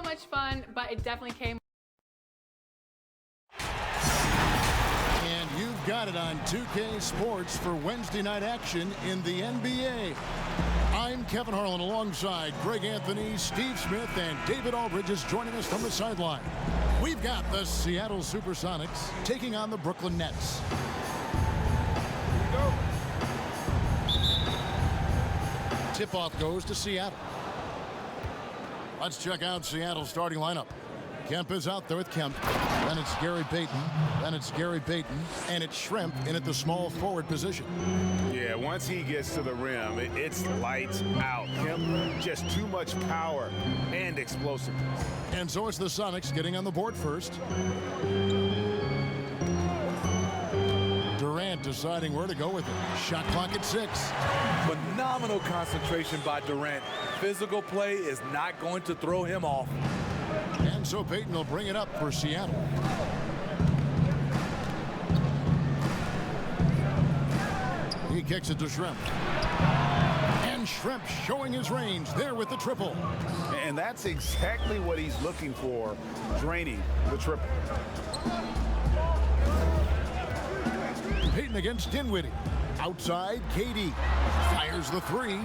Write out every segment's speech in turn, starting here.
much fun, but it definitely came. And you've got it on 2K Sports for Wednesday night action in the NBA. I'm Kevin Harlan alongside Greg Anthony, Steve Smith, and David Aldridge is joining us from the sideline. We've got the Seattle Supersonics taking on the Brooklyn Nets. Tip-off goes to Seattle. Let's check out Seattle's starting lineup. Kemp is out there with Kemp. Then it's Gary Payton. Then it's Gary Payton. And it's Schrempf in at the small forward position. Yeah, once he gets to the rim, it's lights out. Kemp, just too much power and explosiveness. And so it's the Sonics getting on the board first. Durant deciding where to go with it. Shot clock at 6. Phenomenal concentration by Durant. Physical play is not going to throw him off. And so Payton will bring it up for Seattle. He kicks it to Schrempf. And Schrempf showing his range there with the triple. And that's exactly what he's looking for, draining the triple. Payton against Dinwiddie. Outside, KD fires the 3.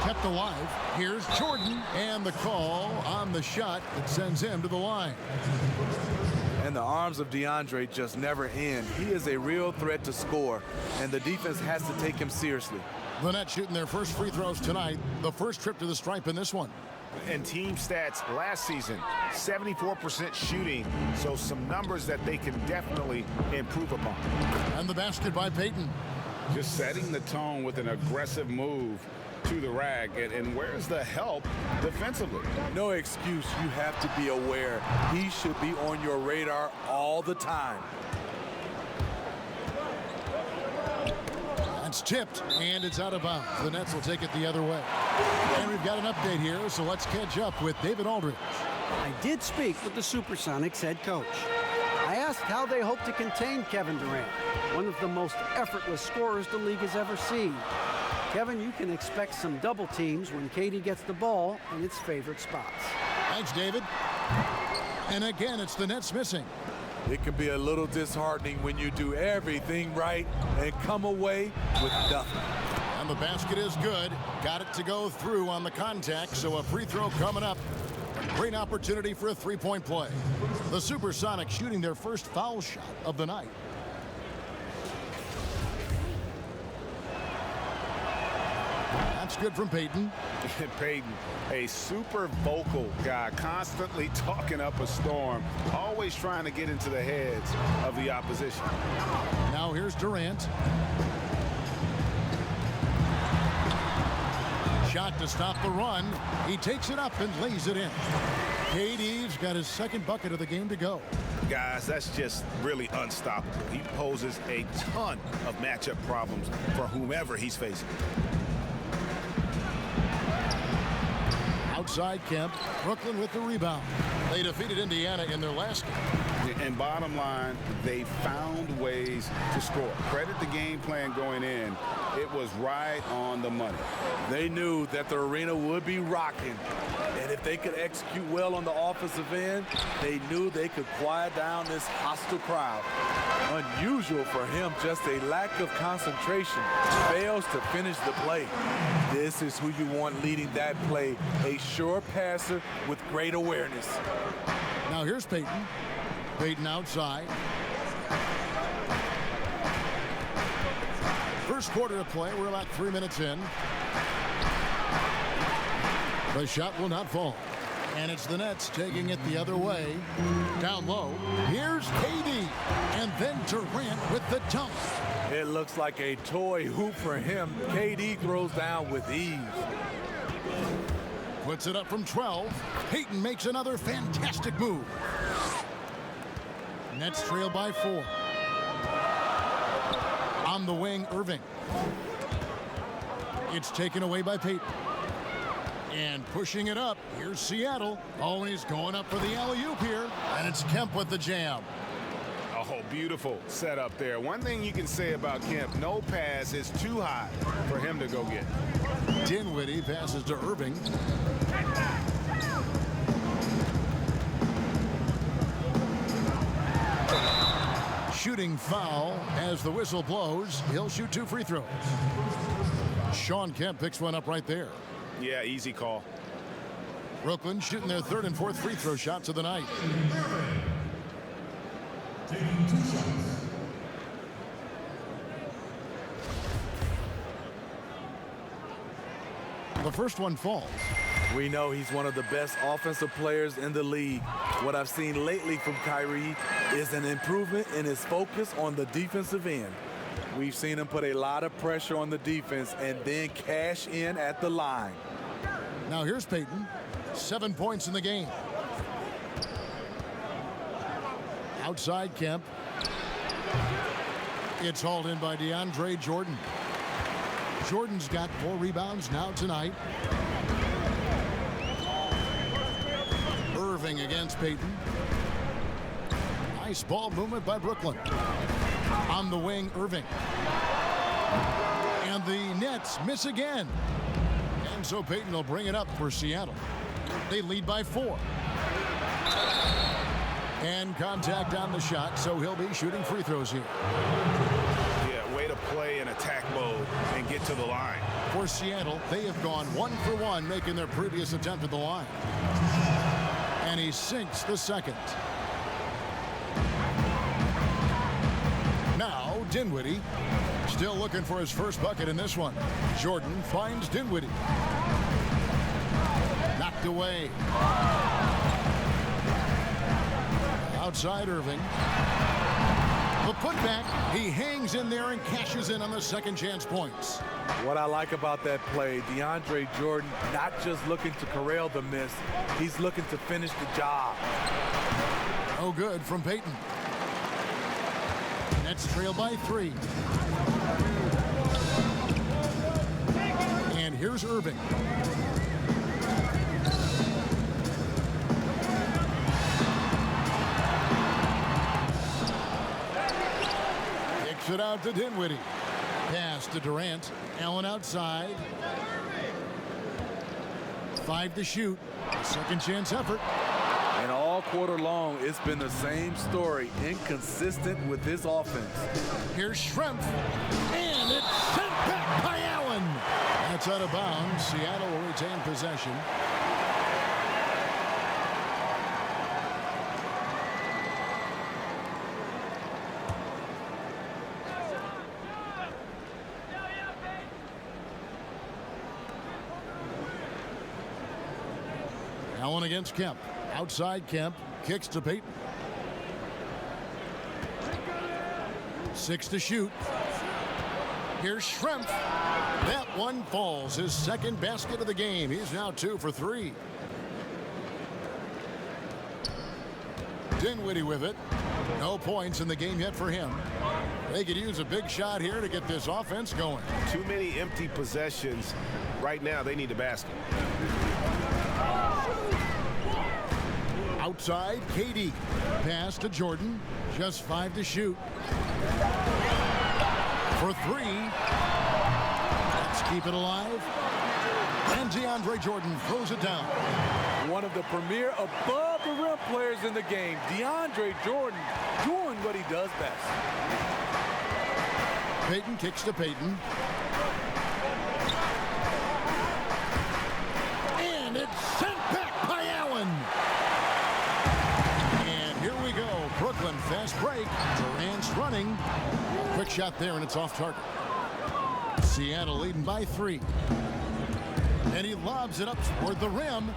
Kept alive. Here's Jordan. And the call on the shot that sends him to the line. And the arms of DeAndre just never end. He is a real threat to score, and the defense has to take him seriously. The Nets shooting their first free throws tonight. The first trip to the stripe in this one. And team stats last season, 74% shooting, so some numbers that they can definitely improve upon. And the basket by Payton. Just setting the tone with an aggressive move to the rag. And where's the help defensively? No excuse. You have to be aware. He should be on your radar all the time. It's tipped, and it's out of bounds. The Nets will take it the other way. And we've got an update here, so let's catch up with David Aldridge. I did speak with the Supersonics head coach. I asked how they hope to contain Kevin Durant, one of the most effortless scorers the league has ever seen. Kevin, you can expect some double teams when KD gets the ball in its favorite spots. Thanks, David. And again, it's the Nets missing. It can be a little disheartening when you do everything right and come away with nothing. And the basket is good. Got it to go through on the contact, so a free throw coming up. A great opportunity for a three-point play. The Supersonics shooting their first foul shot of the night. That's good from Payton. Payton, a super vocal guy, constantly talking up a storm, always trying to get into the heads of the opposition. Now here's Durant. Shot to stop the run. He takes it up and lays it in. KD's got his second bucket of the game to go. Guys, that's just really unstoppable. He poses a ton of matchup problems for whomever he's facing. Outside Kemp, Brooklyn with the rebound. They defeated Indiana in their last game. And bottom line, they found ways to score. Credit the game plan going in. It was right on the money. They knew that the arena would be rocking. And if they could execute well on the offensive end, they knew they could quiet down this hostile crowd. Unusual for him, just a lack of concentration. Fails to finish the play. This is who you want leading that play. A sure passer with great awareness. Now here's Payton. Payton outside. First quarter of play. We're about 3 minutes in. The shot will not fall. And it's the Nets taking it the other way. Down low. Here's KD. And then Durant with the dunk. It looks like a toy hoop for him. KD throws down with ease. Puts it up from 12. Payton makes another fantastic move. Nets trail by 4. On the wing, Irving. It's taken away by Payton. And pushing it up, here's Seattle. Always going up for the alley-oop here. And it's Kemp with the jam. Oh, beautiful setup there. One thing you can say about Kemp, no pass is too high for him to go get. Dinwiddie passes to Irving. shooting foul. As the whistle blows, he'll shoot 2 free throws. Shawn Kemp picks one up right there. Yeah, easy call. Brooklyn shooting their 3rd and 4th free throw shots of the night. The first one falls. We know he's one of the best offensive players in the league. What I've seen lately from Kyrie is an improvement in his focus on the defensive end. We've seen him put a lot of pressure on the defense and then cash in at the line. Now here's Payton. 7 points in the game. Outside Kemp. It's hauled in by DeAndre Jordan. Jordan's got 4 rebounds now tonight. Irving against Payton. Nice ball movement by Brooklyn. On the wing, Irving. And the Nets miss again. And so Payton will bring it up for Seattle. They lead by 4. And contact on the shot, so he'll be shooting free throws here. Yeah, way to play in attack mode and get to the line. For Seattle, they have gone 1 for 1, making their previous attempt at the line. And he sinks the second. Now, Dinwiddie, still looking for his first bucket in this one. Jordan finds Dinwiddie. Knocked away. Outside Irving. The putback, he hangs in there and cashes in on the second chance points. What I like about that play, DeAndre Jordan not just looking to corral the miss, he's looking to finish the job. No good from Payton. Nets trail by 3. And here's Irving. Kicks it out to Dinwiddie. Pass to Durant. Allen outside. 5 to shoot. Second chance effort. And all quarter long, it's been the same story, inconsistent with his offense. Here's Schrempf. And it's sent back by Allen. That's out of bounds. Seattle will retain possession. Allen against Kemp. Outside Kemp. Kicks to Payton. 6 to shoot. Here's Schrempf. That one falls. His second basket of the game. He's now 2 for 3. Dinwiddie with it. No points in the game yet for him. They could use a big shot here to get this offense going. Too many empty possessions. Right now, they need a basket. Outside, KD. Pass to Jordan. Just 5 to shoot. For 3. Let's keep it alive. And DeAndre Jordan throws it down. One of the premier above-the-rim players in the game, DeAndre Jordan, doing what he does best. Payton kicks to Payton. And it's sent back by Allen. And here we go. Brooklyn fast break. Durant's running. Quick shot there, and it's off target. Seattle leading by 3. And he lobs it up toward the rim.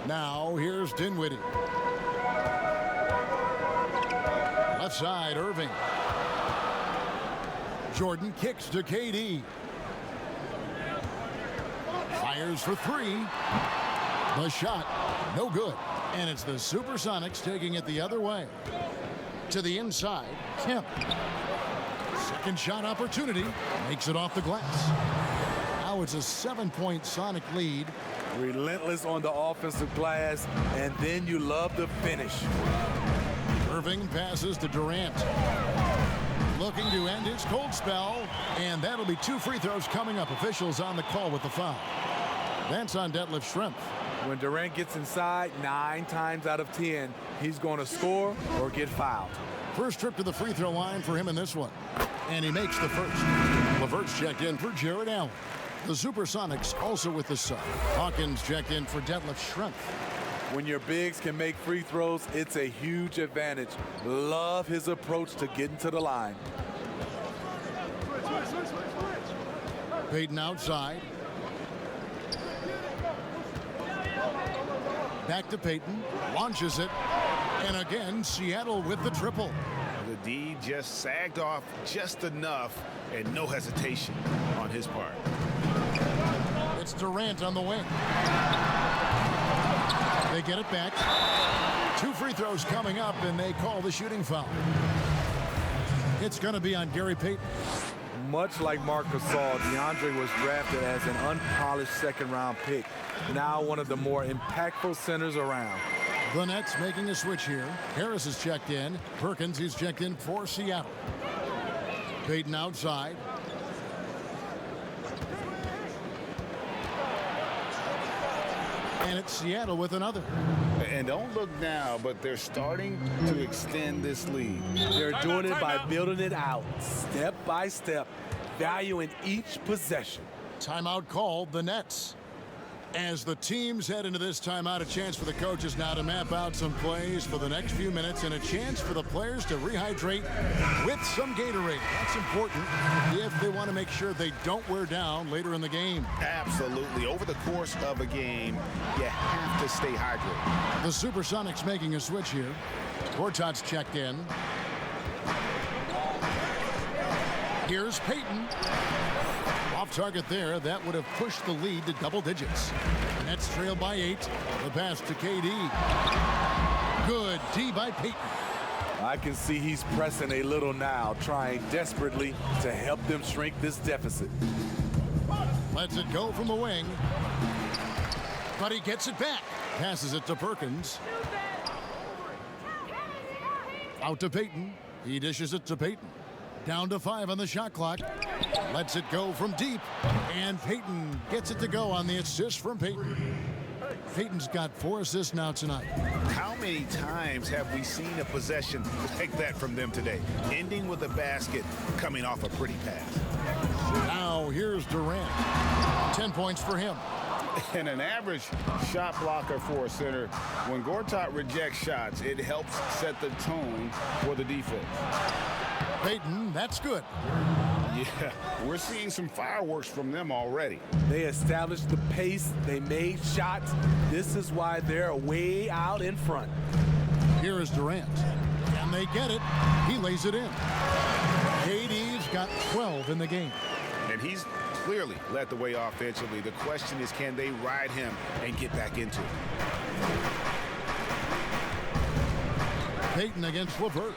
Now here's Dinwiddie. Left side, Irving. Jordan kicks to KD. Fires for 3. The shot, no good. And it's the Supersonics taking it the other way. To the inside, Kemp. Second shot opportunity. Makes it off the glass. Now it's a 7-point Sonic lead. Relentless on the offensive glass, and then you love the finish. Irving passes to Durant. Looking to end his cold spell, and that'll be 2 free throws coming up. Officials on the call with the foul. That's on Detlef Schrempf. When Durant gets inside, 9 times out of 10, he's going to score or get fouled. First trip to the free throw line for him in this one. And he makes the first. LeVert's checked in for Jared Allen. The Supersonics also with the sub. Hawkins checked in for Detlef Schrempf. When your bigs can make free throws, it's a huge advantage. Love his approach to getting to the line. Payton outside. Back to Payton. Launches it. And again, Seattle with the triple. The D just sagged off just enough and no hesitation on his part. It's Durant on the wing. They get it back. 2 free throws coming up, and they call the shooting foul. It's going to be on Gary Payton. Much like Marc Gasol, DeAndre was drafted as an unpolished second-round pick. Now one of the more impactful centers around. The Nets making a switch here. Harris is checked in. Perkins is checked in for Seattle. Payton outside. And it's Seattle with another. And don't look now, but they're starting to extend this lead. They're doing it by building it out, step by step, valuing each possession. Timeout called, the Nets. As the teams head into this timeout, a chance for the coaches now to map out some plays for the next few minutes and a chance for the players to rehydrate with some Gatorade. That's important if they want to make sure they don't wear down later in the game. Absolutely. Over the course of a game, you have to stay hydrated. The Supersonics making a switch here. Gortat's checked in. Here's Payton. Off target there. That would have pushed the lead to double digits. Nets trail by 8. The pass to KD. Good D by Payton. I can see he's pressing a little now, trying desperately to help them shrink this deficit. Lets it go from the wing. But he gets it back. Passes it to Perkins. Out to Payton. He dishes it to Payton. Down to 5 on the shot clock. Lets it go from deep. And Payton gets it to go on the assist from Payton. Payton's got 4 assists now tonight. How many times have we seen a possession like that from them today? Ending with a basket, coming off a pretty pass. Now here's Durant. 10 points for him. And an average shot blocker for a center, when Gortat rejects shots, it helps set the tone for the defense. Payton, that's good. Yeah, we're seeing some fireworks from them already. They established the pace. They made shots. This is why they're way out in front. Here is Durant. And they get it. He lays it in. KD's got 12 in the game. And he's clearly led the way offensively. The question is, can they ride him and get back into it? Payton against LeVert.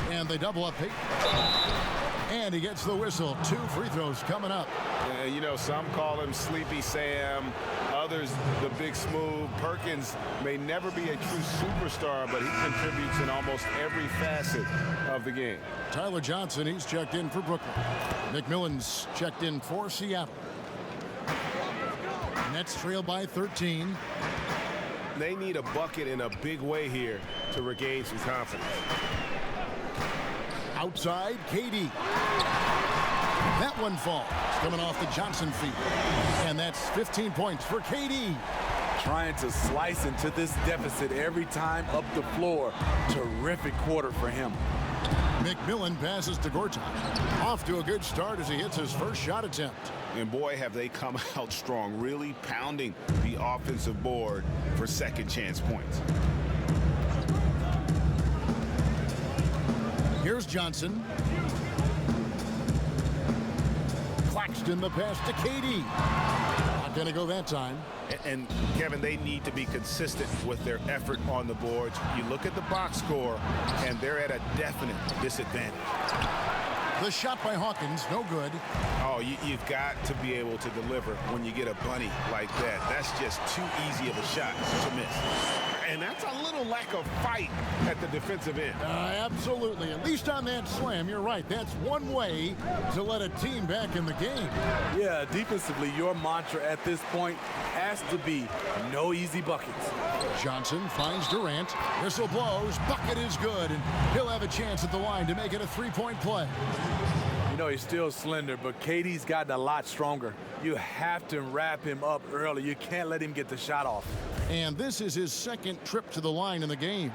And they double up Payton. And he gets the whistle. 2 free throws coming up. You know, some call him Sleepy Sam, others the Big Smooth. Perkins may never be a true superstar, but he contributes in almost every facet of the game. Tyler Johnson, he's checked in for Brooklyn. McMillan's checked in for Seattle. Nets trail by 13. They need a bucket in a big way here to regain some confidence. Outside, KD. That one falls, coming off the Johnson feet. And that's 15 points for KD. Trying to slice into this deficit every time up the floor. Terrific quarter for him. McMillan passes to Gortat. Off to a good start as he hits his first shot attempt. And boy, have they come out strong, really pounding the offensive board for second chance points. Here's Johnson. Claxton the pass to KD. Not going to go that time. And Kevin, they need to be consistent with their effort on the boards. You look at the box score, and they're at a definite disadvantage. The shot by Hawkins, no good. Oh, you've got to be able to deliver when you get a bunny like that. That's just too easy of a shot to miss. And that's a little lack of fight at the defensive end. Absolutely. At least on that slam, you're right. That's one way to let a team back in the game. Yeah, defensively, your mantra at this point has to be no easy buckets. Johnson finds Durant. Whistle blows. Bucket is good, and he'll have a chance at the line to make it a three-point play. You know, he's still slender, but KD's gotten a lot stronger. You have to wrap him up early. You can't let him get the shot off. And this is his second trip to the line in the game.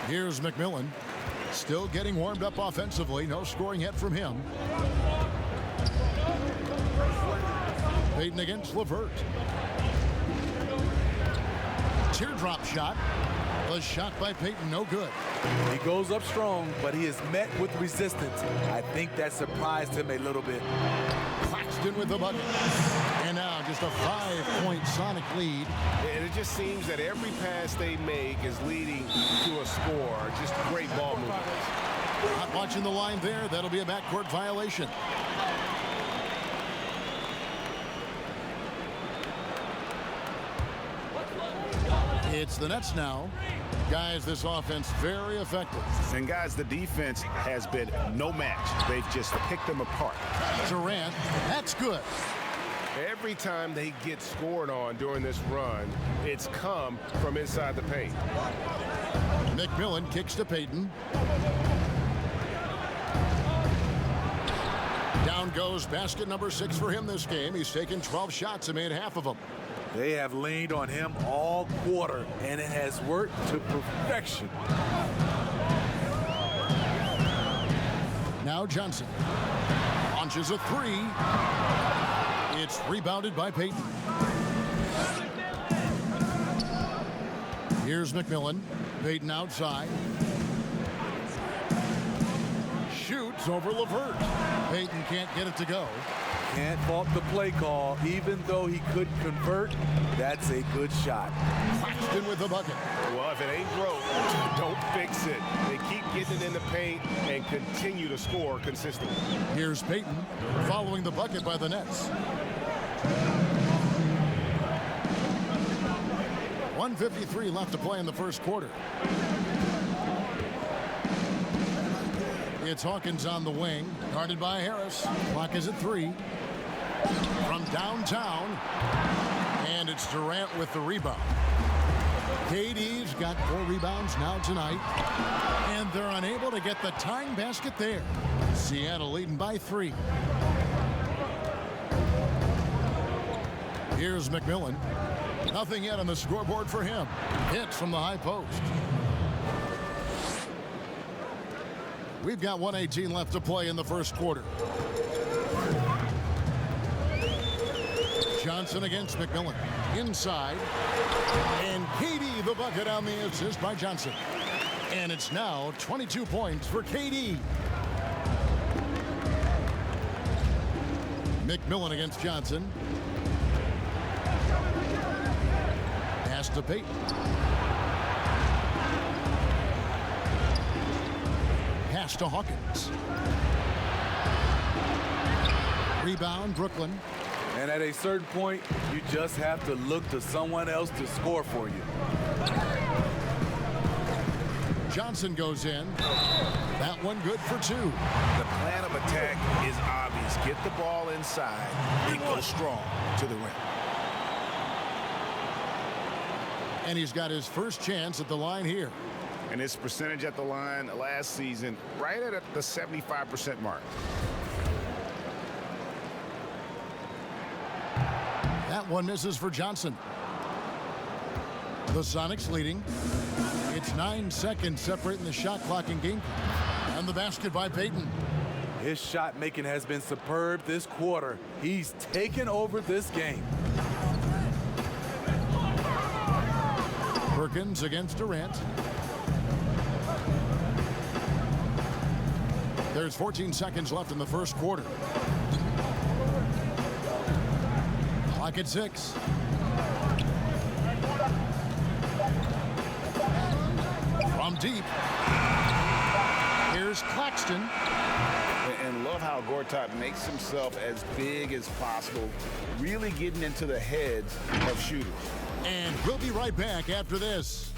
Here's McMillan. Still getting warmed up offensively. No scoring yet from him. Payton against LeVert. Teardrop shot. The shot by Payton, no good. He goes up strong, but he is met with resistance. I think that surprised him a little bit. Claxton with the bucket. And now just a 5-point Sonic lead. And it just seems that every pass they make is leading to a score. Just great ball movement. Not watching the line there. That'll be a backcourt violation. It's the Nets now. Guys, this offense very effective. And guys, the defense has been no match. They've just picked them apart. Durant, that's good. Every time they get scored on during this run, it's come from inside the paint. McMillan kicks to Payton. Down goes basket number 6 for him this game. He's taken 12 shots and made half of them. They have leaned on him all quarter, and it has worked to perfection. Now Johnson launches a 3. It's rebounded by Payton. Here's McMillan. Payton outside. Shoots over LeVert. Payton can't get it to go. Can't fault the play call. Even though he couldn't convert, that's a good shot. Claxton with the bucket. Well, if it ain't broke, don't fix it. They keep getting it in the paint and continue to score consistently. Here's Payton following the bucket by the Nets. 1:53 left to play in the first quarter. It's Hawkins on the wing, guarded by Harris. Clock is at 3. From downtown, and it's Durant with the rebound. KD's got 4 rebounds now tonight, and they're unable to get the tying basket there. Seattle leading by 3. Here's McMillan. Nothing yet on the scoreboard for him. Hits from the high post. We've got 1:18 left to play in the first quarter. Johnson against McMillan. Inside. And KD the bucket on the assist by Johnson. And it's now 22 points for KD. McMillan against Johnson. Pass to Payton. Pass to Hawkins. Rebound, Brooklyn. And at a certain point, you just have to look to someone else to score for you. Johnson goes in. That one good for 2. The plan of attack is obvious. Get the ball inside and go strong to the rim. And he's got his first chance at the line here. And his percentage at the line last season, right at the 75% mark. That one misses for Johnson. The Sonics leading. It's 9 seconds separating the shot clock and game. And the basket by Payton. His shot making has been superb this quarter. He's taken over this game. Perkins against Durant. There's 14 seconds left in the first quarter. Clock at 6. From deep. Here's Claxton. And love how Gortat makes himself as big as possible, really getting into the heads of shooters. And we'll be right back after this.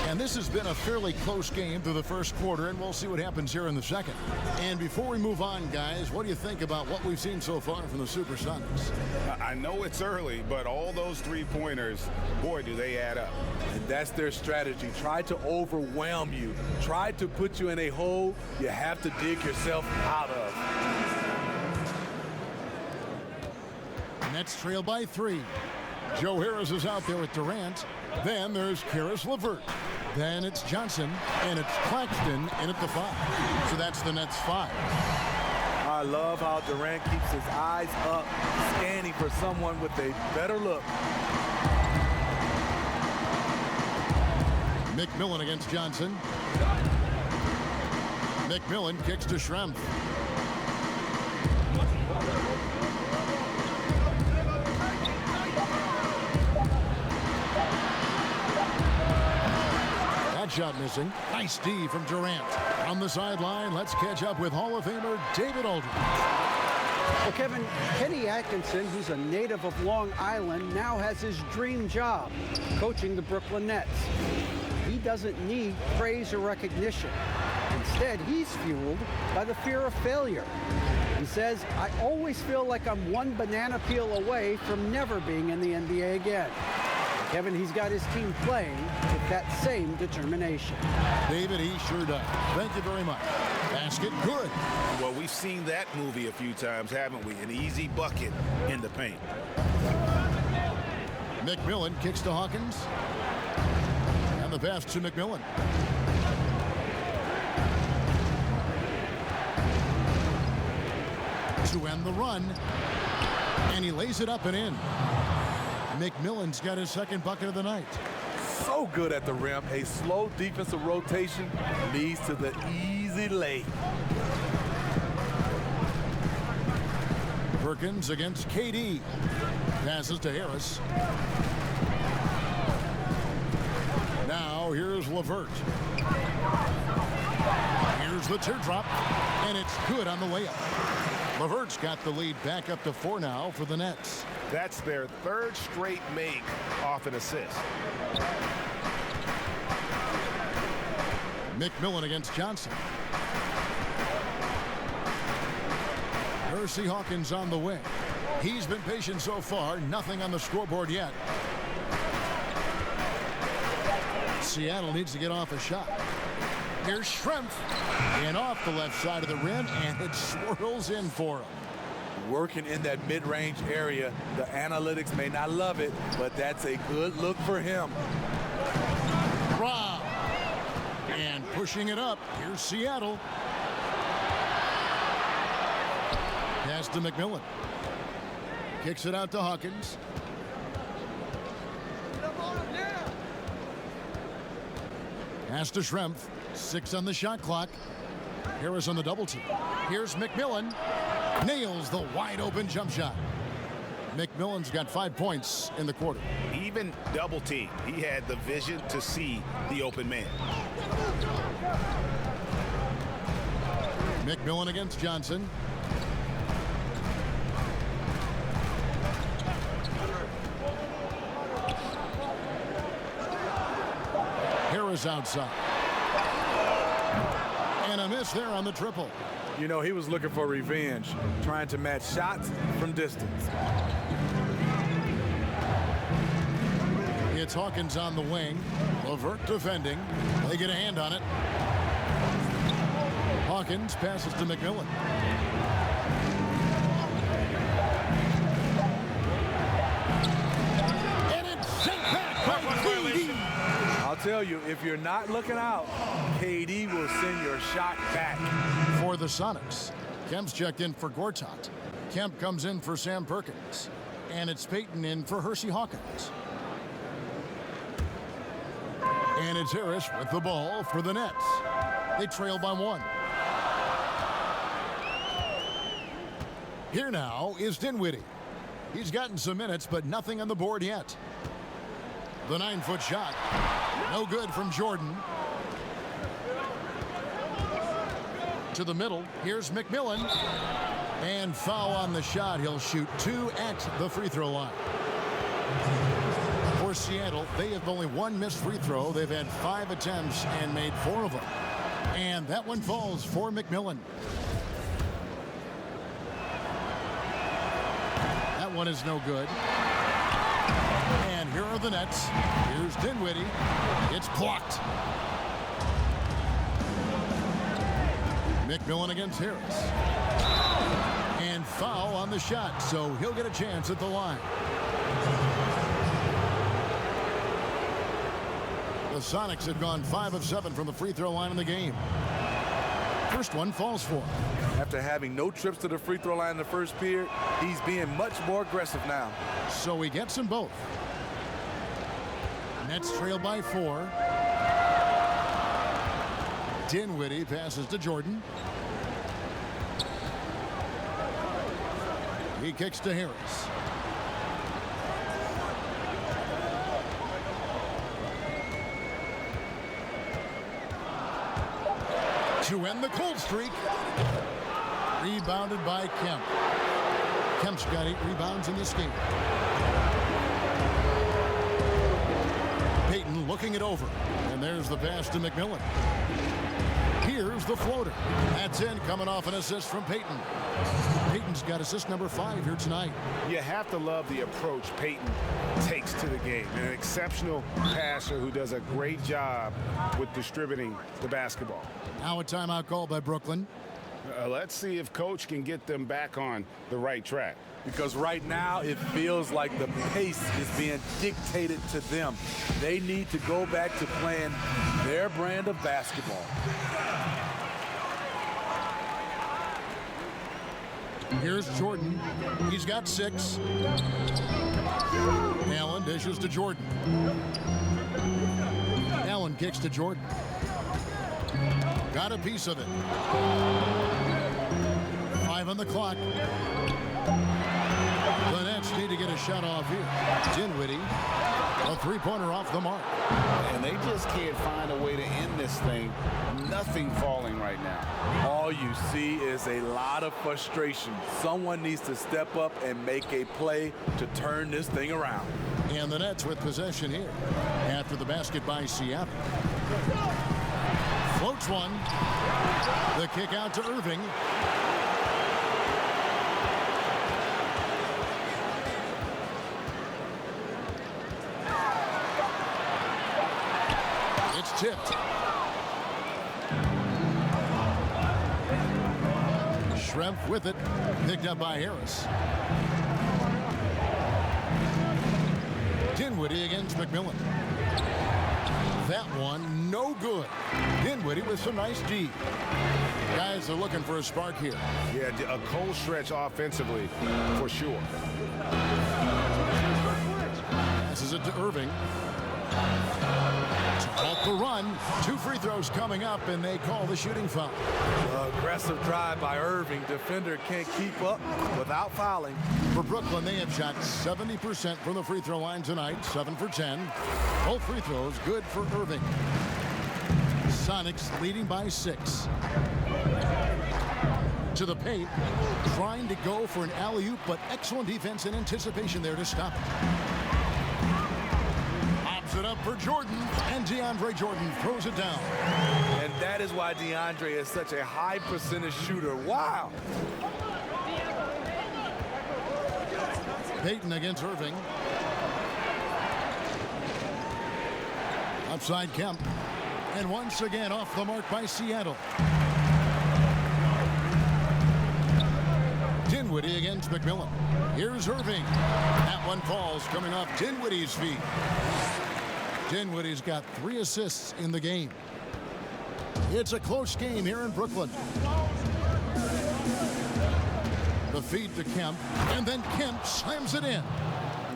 And this has been a fairly close game through the first quarter, and we'll see what happens here in the second. And before we move on, guys, what do you think about what we've seen so far from the Supersonics? I know it's early, but all those three-pointers, boy, do they add up. And that's their strategy. Try to overwhelm you. Try to put you in a hole you have to dig yourself out of. Nets trail by 3. Joe Harris is out there with Durant. Then there's Karis LeVert. Then it's Johnson, and it's Claxton in at the 5. So that's the Nets 5. I love how Durant keeps his eyes up, scanning for someone with a better look. McMillan against Johnson. McMillan kicks to Schrempf. Shot missing. Nice D from Durant. On the sideline, let's catch up with Hall of Famer David Aldridge. Well, Kevin, Kenny Atkinson, who's a native of Long Island, now has his dream job, coaching the Brooklyn Nets. He doesn't need praise or recognition. Instead, he's fueled by the fear of failure. He says, I always feel like I'm one banana peel away from never being in the NBA again. Kevin, he's got his team playing with that same determination. David, he sure does. Thank you very much. Basket good. Well, we've seen that movie a few times, haven't we? An easy bucket in the paint. McMillan kicks to Hawkins. And the pass to McMillan. To end the run. And he lays it up and in. McMillan's got his second bucket of the night. So good at the rim. A slow defensive rotation leads to the easy lay. Perkins against KD. Passes to Harris. Now here's LeVert. Here's the teardrop. And it's good on the layup. LeVert's got the lead back up to 4 now for the Nets. That's their third straight make off an assist. McMillan against Johnson. Hersey Hawkins on the wing. He's been patient so far. Nothing on the scoreboard yet. Seattle needs to get off a shot. Here's Schrempf. And off the left side of the rim, and it swirls in for him. Working in that mid-range area. The analytics may not love it, but that's a good look for him. Rob. And pushing it up. Here's Seattle. Pass to McMillan. Kicks it out to Hawkins. Pass to Schrempf. 6 on the shot clock. Harris on the double team. Here's McMillan. Nails the wide open jump shot. McMillan's got 5 points in the quarter. Even double team, he had the vision to see the open man. McMillan against Johnson. Harris outside. And a miss there on the triple. You know, he was looking for revenge, trying to match shots from distance. It's Hawkins on the wing. LeVert defending. They get a hand on it. Hawkins passes to McMillan. And it's sent back by KD. I'll tell you, if you're not looking out, KD will send your shot back. For the Sonics, Kemp's checked in for Gortat. Kemp comes in for Sam Perkins. And it's Payton in for Hersey Hawkins. And it's Harris with the ball for the Nets. They trail by 1. Here now is Dinwiddie. He's gotten some minutes, but nothing on the board yet. The 9-foot shot. No good from Jordan. To the middle. Here's McMillan. And foul on the shot. He'll shoot 2 at the free throw line. For Seattle, they have only 1 missed free throw. They've had 5 attempts and made 4 of them. And that one falls for McMillan. That one is no good. And here are the Nets. Here's Dinwiddie. It's blocked. McMillan against Harris. And foul on the shot, so he'll get a chance at the line. The Sonics have gone 5 of 7 from the free throw line in the game. First one falls for him. After having no trips to the free throw line in the first period, he's being much more aggressive now. So he gets them both. Nets trail by 4. Dinwiddie passes to Jordan. He kicks to Harris. To end the cold streak. Rebounded by Kemp. Kemp's got 8 rebounds in this game. Payton looking it over. And there's the pass to McMillan. Here's the floater. That's in, coming off an assist from Payton. Payton's got assist number 5 here tonight. You have to love the approach Payton takes to the game. An exceptional passer who does a great job with distributing the basketball. Now a timeout call by Brooklyn. Let's see if Coach can get them back on the right track. Because right now it feels like the pace is being dictated to them. They need to go back to playing their brand of basketball. Here's Jordan. He's got 6. Allen dishes to Jordan. Allen kicks to Jordan. Got a piece of it. 5 on the clock. The Nets need to get a shot off here. Dinwiddie, a 3-pointer off the mark. And they just can't find a way to end this thing. Nothing falling right now. All you see is a lot of frustration. Someone needs to step up and make a play to turn this thing around. And the Nets with possession here after the basket by Seattle. Floats one. The kick out to Irving. It's tipped. Schrempf with it. Picked up by Harris. Dinwiddie against McMillan. That one, no good. Dinwiddie with some nice D. Guys are looking for a spark here. Yeah, a cold stretch offensively, for sure. Passes it to Irving. To halt the run. 2 free throws coming up, and they call the shooting foul. Aggressive drive by Irving. Defender can't keep up without fouling. For Brooklyn, they have shot 70% from the free throw line tonight, 7 for 10. Both free throws good for Irving. Sonics leading by 6. To the paint, trying to go for an alley-oop, but excellent defense and anticipation there to stop it. Pops it up for Jordan, and DeAndre Jordan throws it down. And that is why DeAndre is such a high percentage shooter. Wow. Payton against Irving. Upside Kemp. And once again off the mark by Seattle. Dinwiddie against McMillan. Here's Irving. That one falls coming off Dinwiddie's feet. Dinwiddie's got 3 assists in the game. It's a close game here in Brooklyn. The feed to Kemp, and then Kemp slams it in.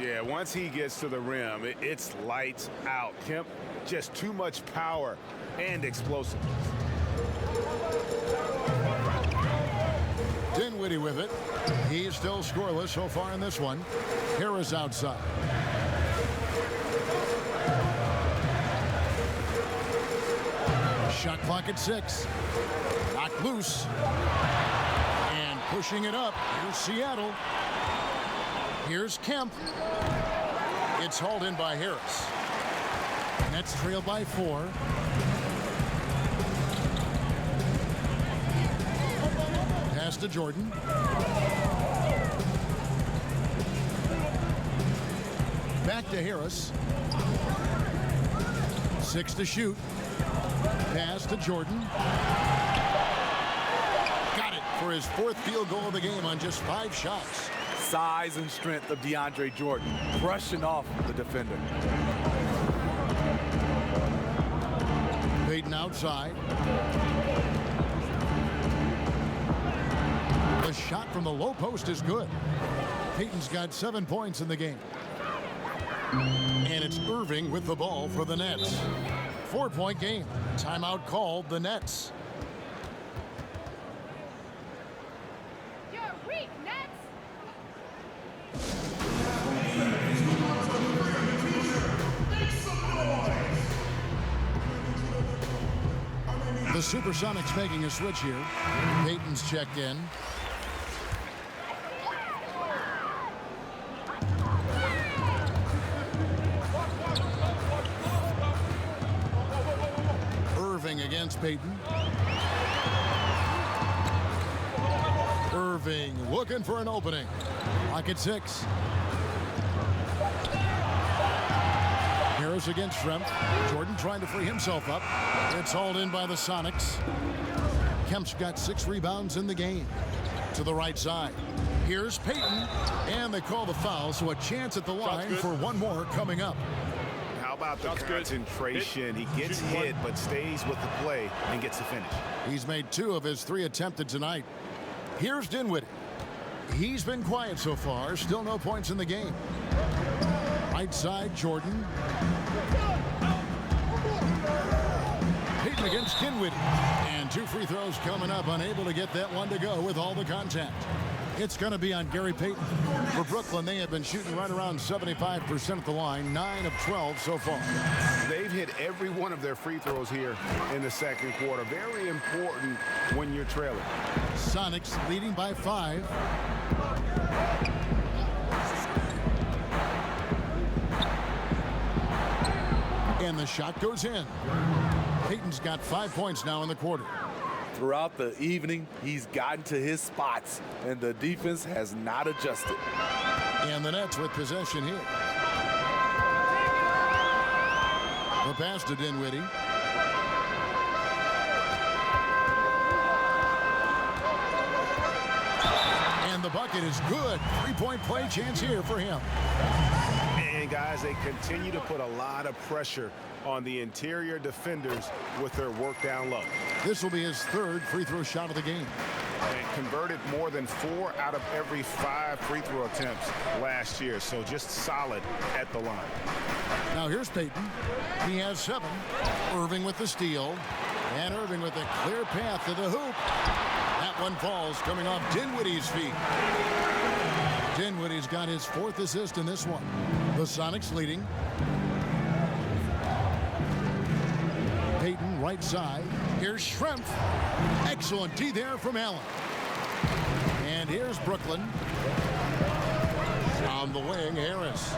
Yeah, once he gets to the rim, it's lights out. Kemp Just too much power and explosiveness. Dinwiddie with it. He's still scoreless so far in this one. Harris outside. Shot clock at 6. Knocked loose. And pushing it up. Here's Seattle. Here's Kemp. It's hauled in by Harris. Nets trailed by 4. Pass to Jordan. Back to Harris. 6 to shoot. Pass to Jordan. Got it for his 4th field goal of the game on just 5 shots. Size and strength of DeAndre Jordan, brushing off the defender. Payton outside. The shot from the low post is good. Payton's got 7 points in the game. And it's Irving with the ball for the Nets. 4-point game. Timeout called the Nets. You're weak, Nets. The Supersonics making a switch here. Payton's checked in. Irving against Payton. Irving looking for an opening. Clock at 6. Harris against Schrempf. Jordan trying to free himself up. It's hauled in by the Sonics. Kemp's got 6 rebounds in the game. To the right side. Here's Payton. And they call the foul, so a chance at the line for one more coming up. How about the concentration? He gets hit, but stays with the play and gets the finish. He's made 2 of his 3 attempted tonight. Here's Dinwiddie. He's been quiet so far. Still no points in the game. Right side, Jordan. Payton against Dinwiddie. And 2 free throws coming up. Unable to get that one to go with all the contact. It's going to be on Gary Payton. For Brooklyn, they have been shooting right around 75% at the line. 9 of 12 so far. They've hit every one of their free throws here in the second quarter. Very important when you're trailing. Sonics leading by 5. And the shot goes in. Payton's got 5 points now in the quarter. Throughout the evening, he's gotten to his spots, and the defense has not adjusted. And the Nets with possession here. The pass to Dinwiddie. And the bucket is good. 3-point play chance here for him. And guys, they continue to put a lot of pressure on the interior defenders with their work down low. This will be his 3rd free throw shot of the game. And converted more than 4 out of every 5 free throw attempts last year. So just solid at the line. Now here's Payton. He has 7. Irving with the steal. And Irving with a clear path to the hoop. That one falls coming off Dinwiddie's feet. Dinwiddie's got his 4th assist in this one. The Sonics leading. Payton right side. Here's Schrempf. Excellent D there from Allen. And here's Brooklyn. On the wing, Harris.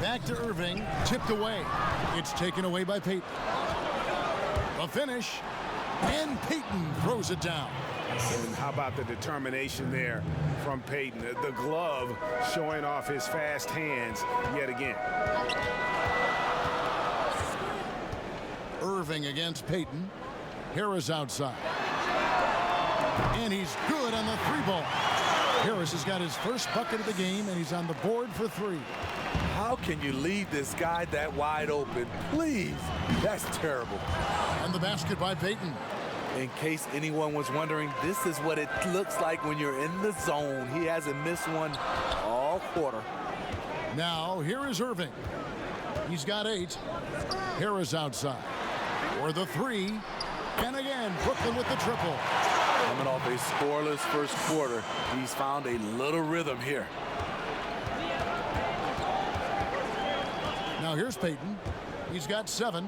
Back to Irving. Tipped away. It's taken away by Payton. A finish. And Payton throws it down. And how about the determination there from Payton? The glove showing off his fast hands yet again. Irving against Payton. Harris outside. And he's good on the 3-ball. Harris has got his first bucket of the game, and he's on the board for 3. How can you leave this guy that wide open? Please. That's terrible. And the basket by Payton. In case anyone was wondering, this is what it looks like when you're in the zone. He hasn't missed one all quarter. Now, here is Irving. He's got 8. Harris outside. For the 3. And again, Brooklyn with the triple. Coming off a scoreless first quarter, he's found a little rhythm here. Now here's Payton. He's got 7.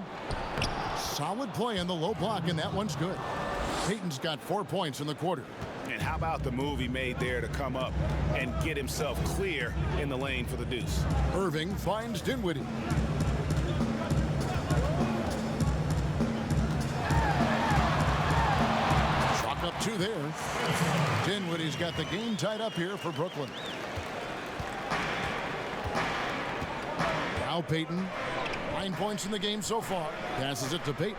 Solid play in the low block, and that one's good. Payton's got 4 points in the quarter. And how about the move he made there to come up and get himself clear in the lane for the deuce? Irving finds Dinwiddie. Chalk up 2 there. Dinwiddie's got the game tied up here for Brooklyn. Now Payton. 9 points in the game so far. Passes it to Payton.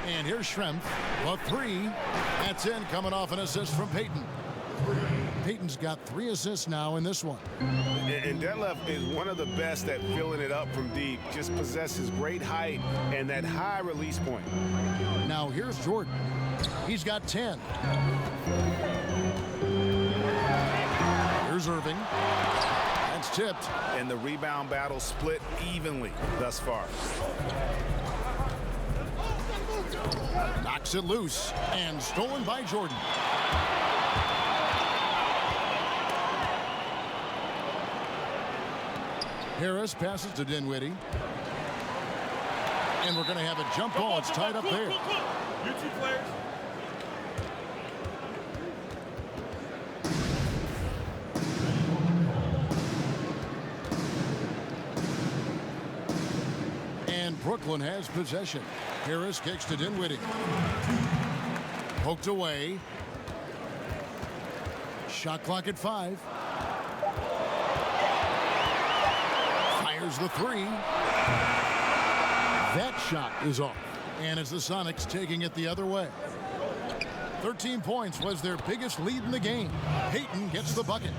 And here's Schrempf. A 3. That's in, coming off an assist from Payton. Payton's got 3 assists now in this one. And Detlef is one of the best at filling it up from deep. Just possesses great height and that high release point. Now here's Jordan. He's got 10. Here's Irving. That's tipped. And the rebound battle split evenly thus far. Knocks it loose and stolen by Jordan. Harris passes to Dinwiddie. And we're going to have a jump ball. It's tied up there. You 2 players. And Brooklyn has possession. Harris kicks to Dinwiddie. Poked away. Shot clock at 5. Fires the 3. That shot is off. And it's the Sonics taking it the other way. 13 points was their biggest lead in the game. Payton gets the bucket.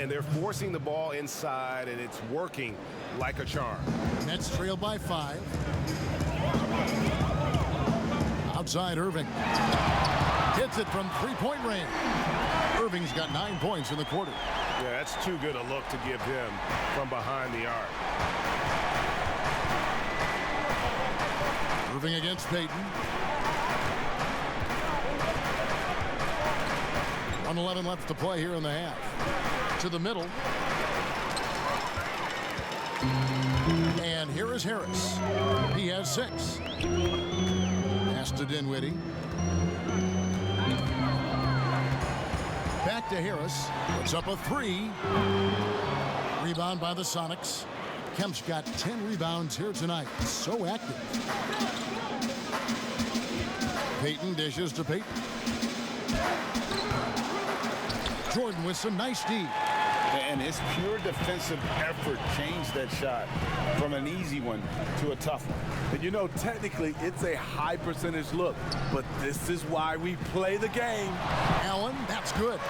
And they're forcing the ball inside, and it's working like a charm. Nets trail by 5. Outside Irving. Hits it from 3-point range. Irving's got 9 points in the quarter. Yeah, that's too good a look to give him from behind the arc. Irving against Payton. 1:11 left to play here in the half. To the middle. And here is Harris. He has 6. Pass to Dinwiddie. Back to Harris. Puts up a 3. Rebound by the Sonics. Kemp's got 10 rebounds here tonight. So active. Payton dishes to Payton. Jordan with some nice D. And his pure defensive effort changed that shot from an easy one to a tough one. And you know, technically, it's a high percentage look, but this is why we play the game. Allen, that's good.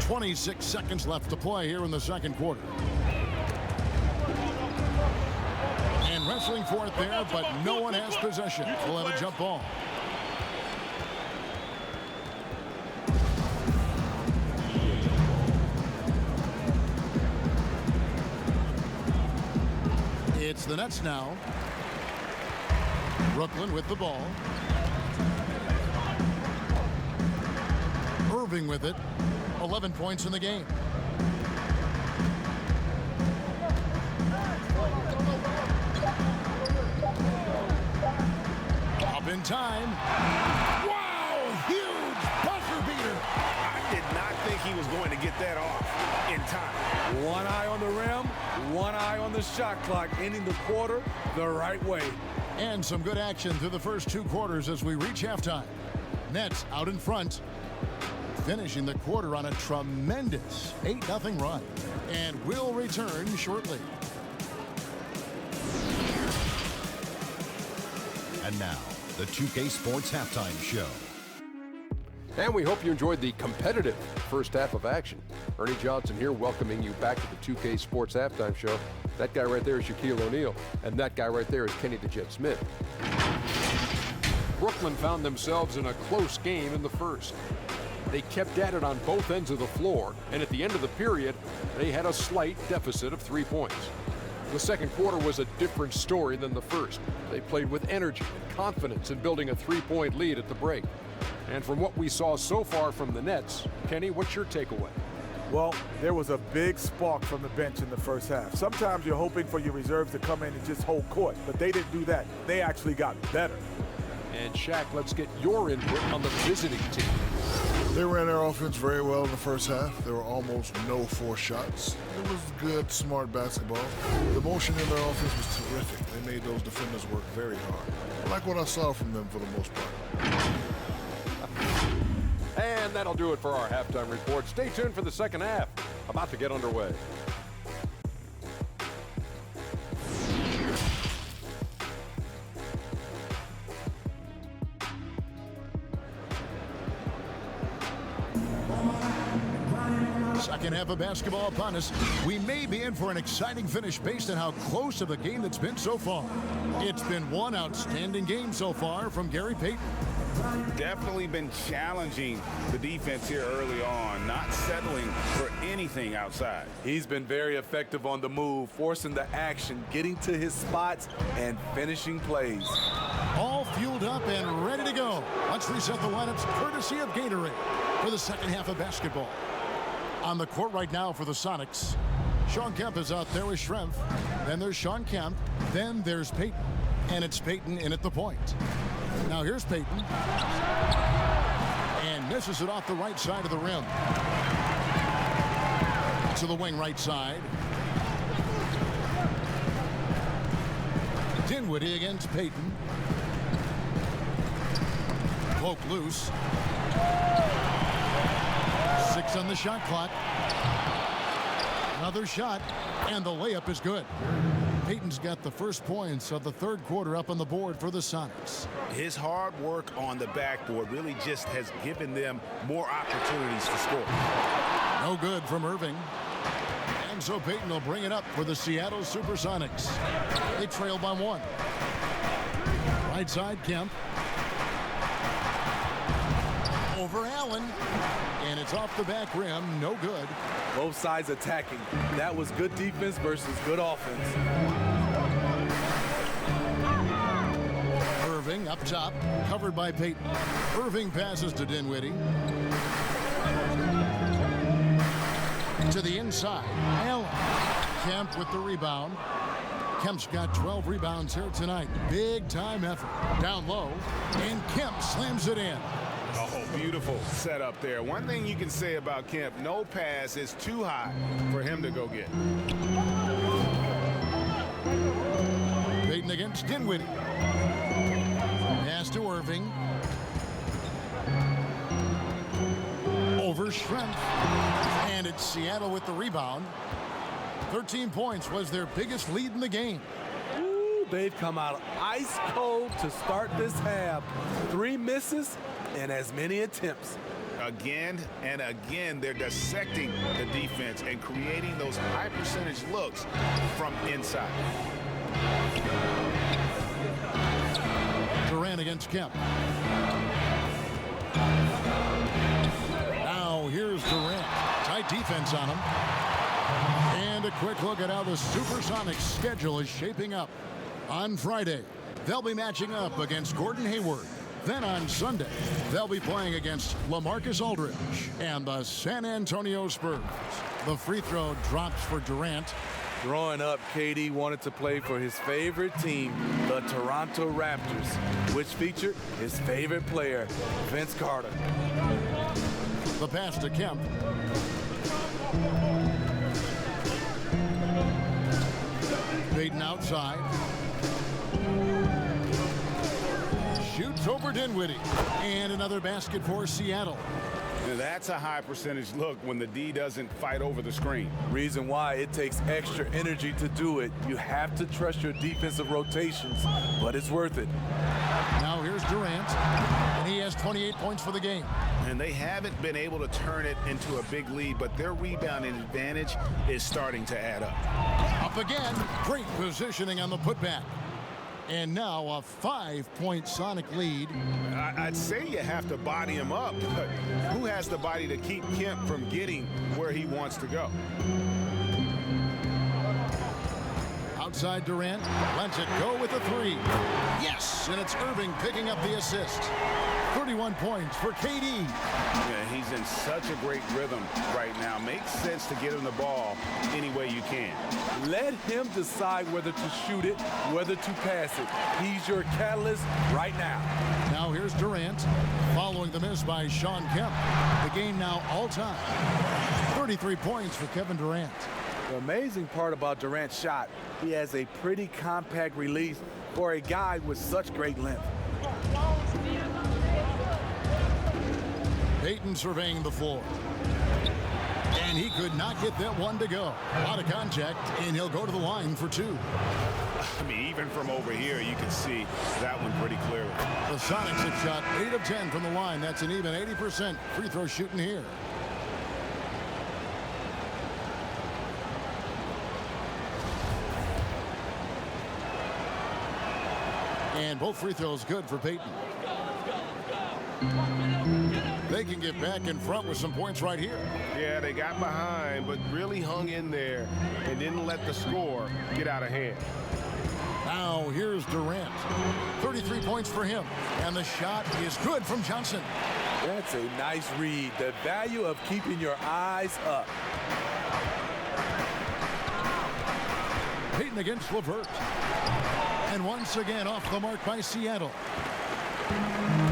26 seconds left to play here in the second quarter. And wrestling for it there, but no one has possession. We'll have a jump ball. It's the Nets now. Brooklyn with the ball. Irving with it. 11 points in the game. Up in time. Wow! Huge buzzer beater. I did not think he was going to get that off in time. One eye on the rim, one eye on the shot clock, ending the quarter the right way. And some good action through the first 2 quarters as we reach halftime. Nets out in front, finishing the quarter on a tremendous 8-0 run. And we'll return shortly. And now, the 2K Sports Halftime Show. And we hope you enjoyed the competitive first half of action. Ernie Johnson here, welcoming you back to the 2K Sports Halftime Show. That guy right there is Shaquille O'Neal, and that guy right there is Kenny the Jet Smith. Brooklyn found themselves in a close game in the first. They kept at it on both ends of the floor, and at the end of the period, they had a slight deficit of 3 points. The second quarter was a different story than the first. They played with energy and confidence in building a 3-point lead at the break. And from what we saw so far from the Nets, Kenny, what's your takeaway? Well, there was a big spark from the bench in the first half. Sometimes you're hoping for your reserves to come in and just hold court, but they didn't do that. They actually got better. And Shaq, let's get your input on the visiting team. They ran their offense very well in the first half. There were almost no forced shots. It was good, smart basketball. The motion in their offense was terrific. They made those defenders work very hard. I like what I saw from them for the most part. And that'll do it for our halftime report. Stay tuned for the second half. About to get underway. Second half of basketball upon us. We may be in for an exciting finish based on how close of a game that's been so far. It's been one outstanding game so far from Gary Payton. Definitely been challenging the defense here early on, not settling for anything outside. He's been very effective on the move, forcing the action, getting to his spots, and finishing plays. All fueled up and ready to go. Let's reset the lineups courtesy of Gatorade for the second half of basketball. On the court right now for the Sonics, Shawn Kemp is out there with Schrempf. Then there's Shawn Kemp. Then there's Payton. And it's Payton in at the point. Now here's Payton. And misses it off the right side of the rim. To the wing right side. Dinwiddie against Payton. Poke loose. 6 on the shot clock. Another shot, and the layup is good. Payton's got the first points of the third quarter up on the board for the Sonics. His hard work on the backboard really just has given them more opportunities to score. No good from Irving. And so Payton will bring it up for the Seattle Supersonics. They trail by 1. Right side, Kemp. Over Allen. And it's off the back rim. No good. Both sides attacking. That was good defense versus good offense. Irving up top, covered by Payton. Irving passes to Dinwiddie. To the inside. Allen. Kemp with the rebound. Kemp's got 12 rebounds here tonight. Big time effort. Down low. And Kemp slams it in. Oh, beautiful setup there. One thing you can say about Kemp, no pass is too high for him to go get. Payton against Dinwiddie. Pass to Irving. Over Schrempf. And it's Seattle with the rebound. 13 points was their biggest lead in the game. Ooh, they've come out ice cold to start this half. 3 misses and as many attempts. Again and again, they're dissecting the defense and creating those high percentage looks from inside. Durant against Kemp. Now here's Durant. Tight defense on him. And a quick look at how the Supersonics schedule is shaping up. On Friday, they'll be matching up against Gordon Hayward. Then on Sunday, they'll be playing against LaMarcus Aldridge and the San Antonio Spurs. The free throw drops for Durant. Growing up, KD wanted to play for his favorite team, the Toronto Raptors, which featured his favorite player, Vince Carter. The pass to Kemp. Payton outside. Shoots over Dinwiddie. And another basket for Seattle. Now that's a high percentage look when the D doesn't fight over the screen. Reason why it takes extra energy to do it. You have to trust your defensive rotations, but it's worth it. Now here's Durant, and he has 28 points for the game. And they haven't been able to turn it into a big lead, but their rebounding advantage is starting to add up. Up again. Great positioning on the putback. And now a 5-point Sonic lead. I'd say you have to body him up, but who has the body to keep Kemp from getting where he wants to go? Outside Durant, lets it go with a three. Yes, and it's Irving picking up the assist. 31 points for KD. Yeah, he's in such a great rhythm right now. Makes sense to get him the ball any way you can. Let him decide whether to shoot it, whether to pass it. He's your catalyst right now. Now here's Durant, following the miss by Shawn Kemp. The game now all-time. 33 points for Kevin Durant. The amazing part about Durant's shot, he has a pretty compact release for a guy with such great length. Payton surveying the floor. And he could not get that one to go. A lot of contact, and he'll go to the line for two. I mean, even from over here, you can see that one pretty clearly. The Sonics have shot 8 of 10 from the line. That's an even 80% free throw shooting here. And both free throws good for Payton. They can get back in front with some points right here. Yeah, they got behind, but really hung in there and didn't let the score get out of hand. Now here's Durant. 33 points for him. And the shot is good from Johnson. That's a nice read. The value of keeping your eyes up. Payton against LeVert. And once again off the mark by Seattle.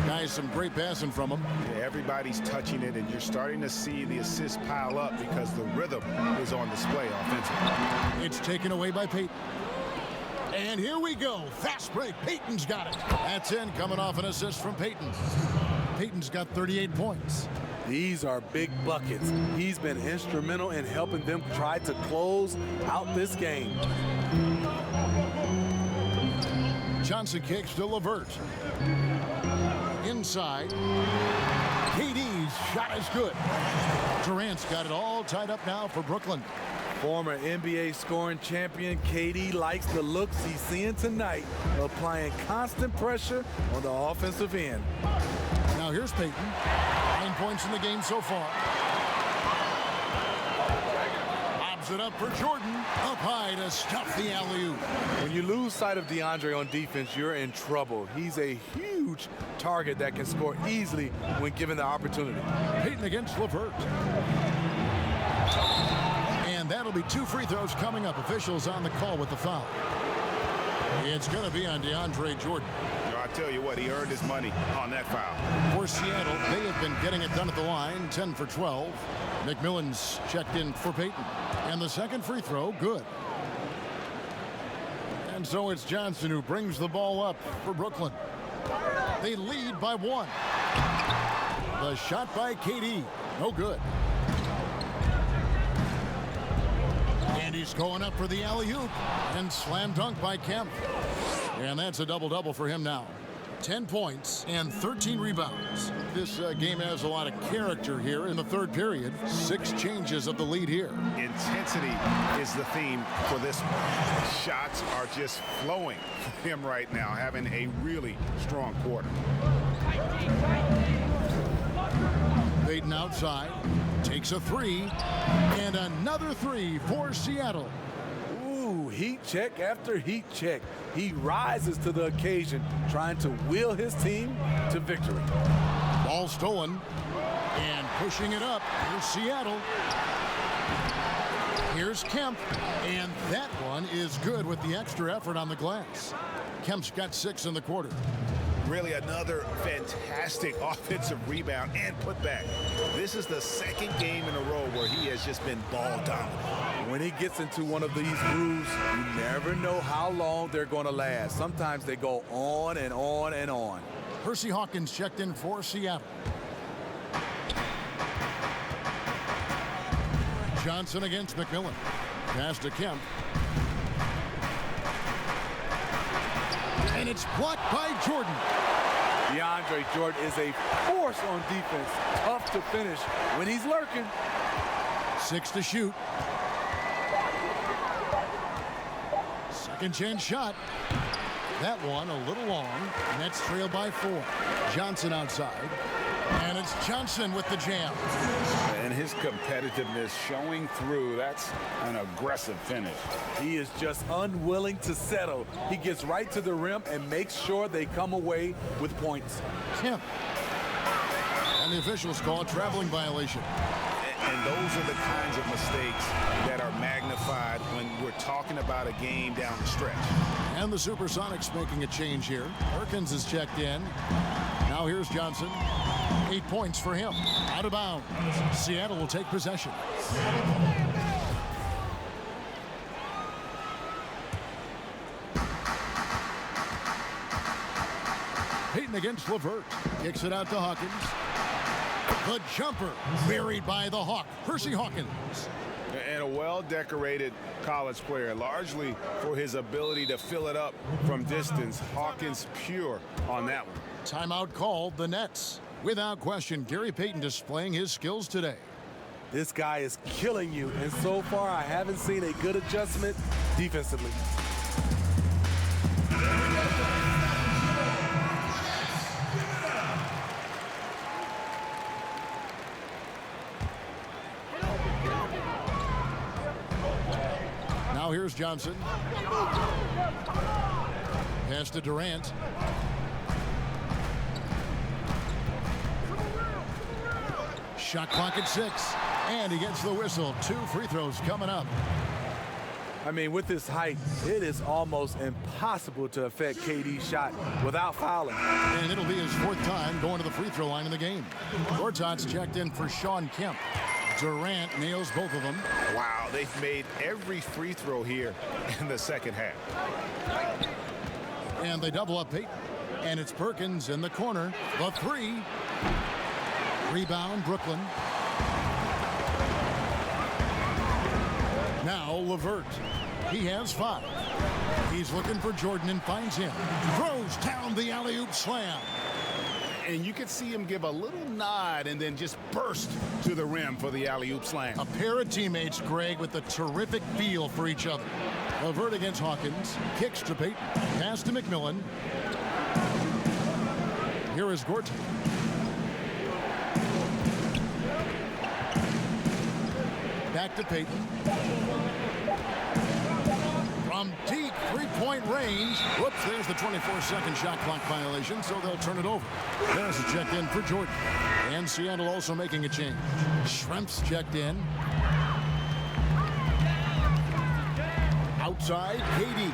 Guys, some great passing from him. Yeah, everybody's touching it, and you're starting to see the assists pile up because the rhythm is on display offensively. It's taken away by Payton. And here we go. Fast break. Payton's got it. That's in, coming off an assist from Payton. Payton's got 38 points. These are big buckets. He's been instrumental in helping them try to close out this game. Johnson kicks to LeVert. Inside. KD's shot is good. Durant's got it all tied up now for Brooklyn. Former NBA scoring champion KD likes the looks he's seeing tonight, applying constant pressure on the offensive end. Now here's Payton. 9 points in the game so far. Lobs it up for Jordan. Up high to stuff the alley-oop. When you lose sight of DeAndre on defense, you're in trouble. He's a huge target that can score easily when given the opportunity. Payton against LeVert. And that'll be 2 free throws coming up. Officials on the call with the foul. It's going to be on DeAndre Jordan. I tell you what, he earned his money on that foul. For Seattle, they have been getting it done at the line, 10 for 12. McMillan's checked in for Payton. And the second free throw, good. And so it's Johnson who brings the ball up for Brooklyn. They lead by 1. The shot by KD, no good. And he's going up for the alley-oop. And slam dunk by Kemp. And that's a double-double for him now. 10 points and 13 rebounds. This game has a lot of character here in the third period. 6 changes of the lead here. Intensity is the theme for this one. Shots are just flowing for him right now, having a really strong quarter. Payton outside, takes a 3, and another 3 for Seattle. Heat check after heat check. He rises to the occasion, trying to will his team to victory. Ball stolen, and pushing it up. Here's Seattle. Here's Kemp, and that one is good with the extra effort on the glass. Kemp's got 6 in the quarter. Really another fantastic offensive rebound and putback. This is the second game in a row where he has just been ball dominant. When he gets into one of these grooves, you never know how long they're going to last. Sometimes they go on and on and on. Percy Hawkins checked in for Seattle. Johnson against McMillan. Pass to Kemp. And it's blocked by Jordan. DeAndre Jordan is a force on defense. Tough to finish when he's lurking. 6 to shoot. Second chance shot. That one a little long. Nets trail by 4. Johnson outside. And it's Johnson with the jam. And his competitiveness showing through. That's an aggressive finish. He is just unwilling to settle. He gets right to the rim and makes sure they come away with points. Kemp. And the officials call a traveling violation. And those are the kinds of mistakes that are magnified when we're talking about a game down the stretch. And the Supersonics making a change here. Perkins is checked in. Now here's Johnson. 8 points for him. Out of bounds. Seattle will take possession. Payton against LeVert. Kicks it out to Hawkins. The jumper buried by the Hawk. Percy Hawkins. And a well-decorated college player, largely for his ability to fill it up from distance. Hawkins pure on that one. Timeout called, the Nets. Without question, Gary Payton displaying his skills today. This guy is killing you, and so far I haven't seen a good adjustment defensively. Now here's Johnson. Pass to Durant. Shot clock at 6. And he gets the whistle. 2 free throws coming up. I mean, with his height, it is almost impossible to affect KD's shot without fouling. And it'll be his 4th time going to the free throw line in the game. Gortat's checked in for Sean Kemp. Durant nails both of them. Wow, they've made every free throw here in the second half. And they double up Payton. And it's Perkins in the corner. The 3. Rebound, Brooklyn. Now LeVert. He has 5. He's looking for Jordan and finds him. Throws down the alley-oop slam. And you could see him give a little nod and then just burst to the rim for the alley-oop slam. A pair of teammates, Greg, with a terrific feel for each other. LeVert against Hawkins. Kicks to Payton. Pass to McMillan. Here is Gortat. Back to Payton. From deep three-point range. Whoops, there's the 24-second shot clock violation, so they'll turn it over. There's a check in for Jordan. And Seattle also making a change. Schrempf's checked in. Outside, KD.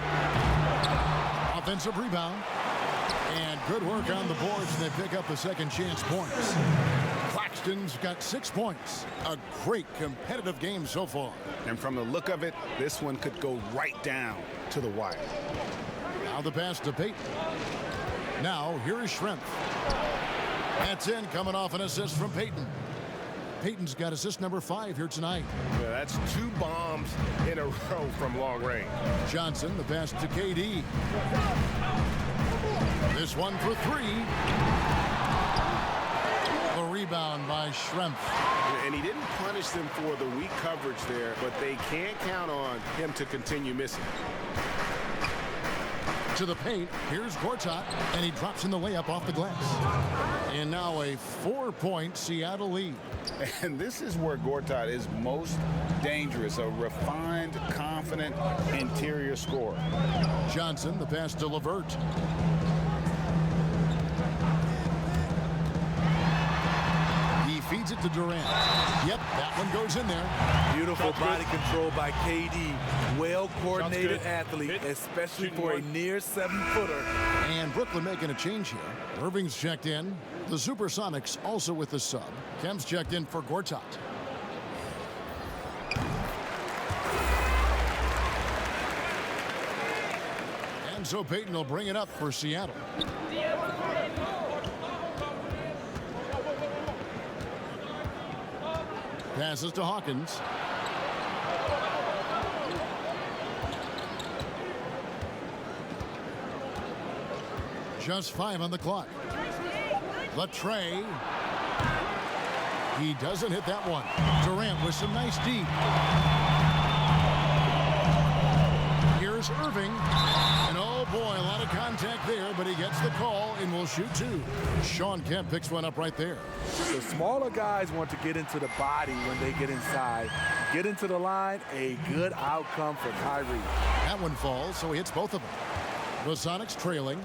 Offensive rebound. And good work on the boards, and they pick up the second chance points. Claxton's got 6 points. A great competitive game so far. And from the look of it, this one could go right down to the wire. Now the pass to Payton. Now here is Schrempf. That's in, coming off an assist from Payton. Payton's got assist number 5 here tonight. Yeah, that's 2 bombs in a row from long range. Johnson, the pass to KD. This one for 3. The rebound by Schrempf. And he didn't punish them for the weak coverage there, but they can't count on him to continue missing. To the paint, here's Gortat, and he drops in the layup off the glass. And now a 4-point Seattle lead. And this is where Gortat is most dangerous, a refined, confident interior scorer. Johnson, the pass to LeVert. He feeds it to Durant. Yep, that one goes in there. Beautiful body control by KD. Well-coordinated athlete, especially for a near 7-footer. And Brooklyn making a change here. Irving's checked in. The Supersonics also with the sub. Kemp's checked in for Gortat. And so Payton will bring it up for Seattle. Passes to Hawkins. Just 5 on the clock. Latrey. He doesn't hit that one. Durant with some nice D. Here's Irving. And oh boy, a lot of contact there, but he gets the call and will shoot two. Shawn Kemp picks one up right there. The smaller guys want to get into the body when they get inside. Get into the line, a good outcome for Kyrie. That one falls, so he hits both of them. The Sonics trailing.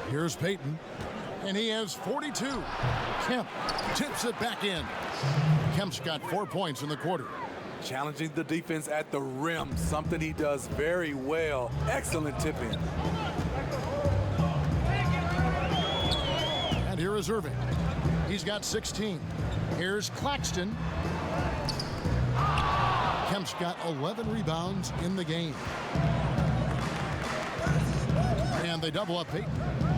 Here's Payton, and he has 42. Kemp tips it back in. Kemp's got 4 points in the quarter. Challenging the defense at the rim, something he does very well. Excellent tip in. And here is Irving. He's got 16. Here's Claxton. Kemp's got 11 rebounds in the game. And they double up Payton.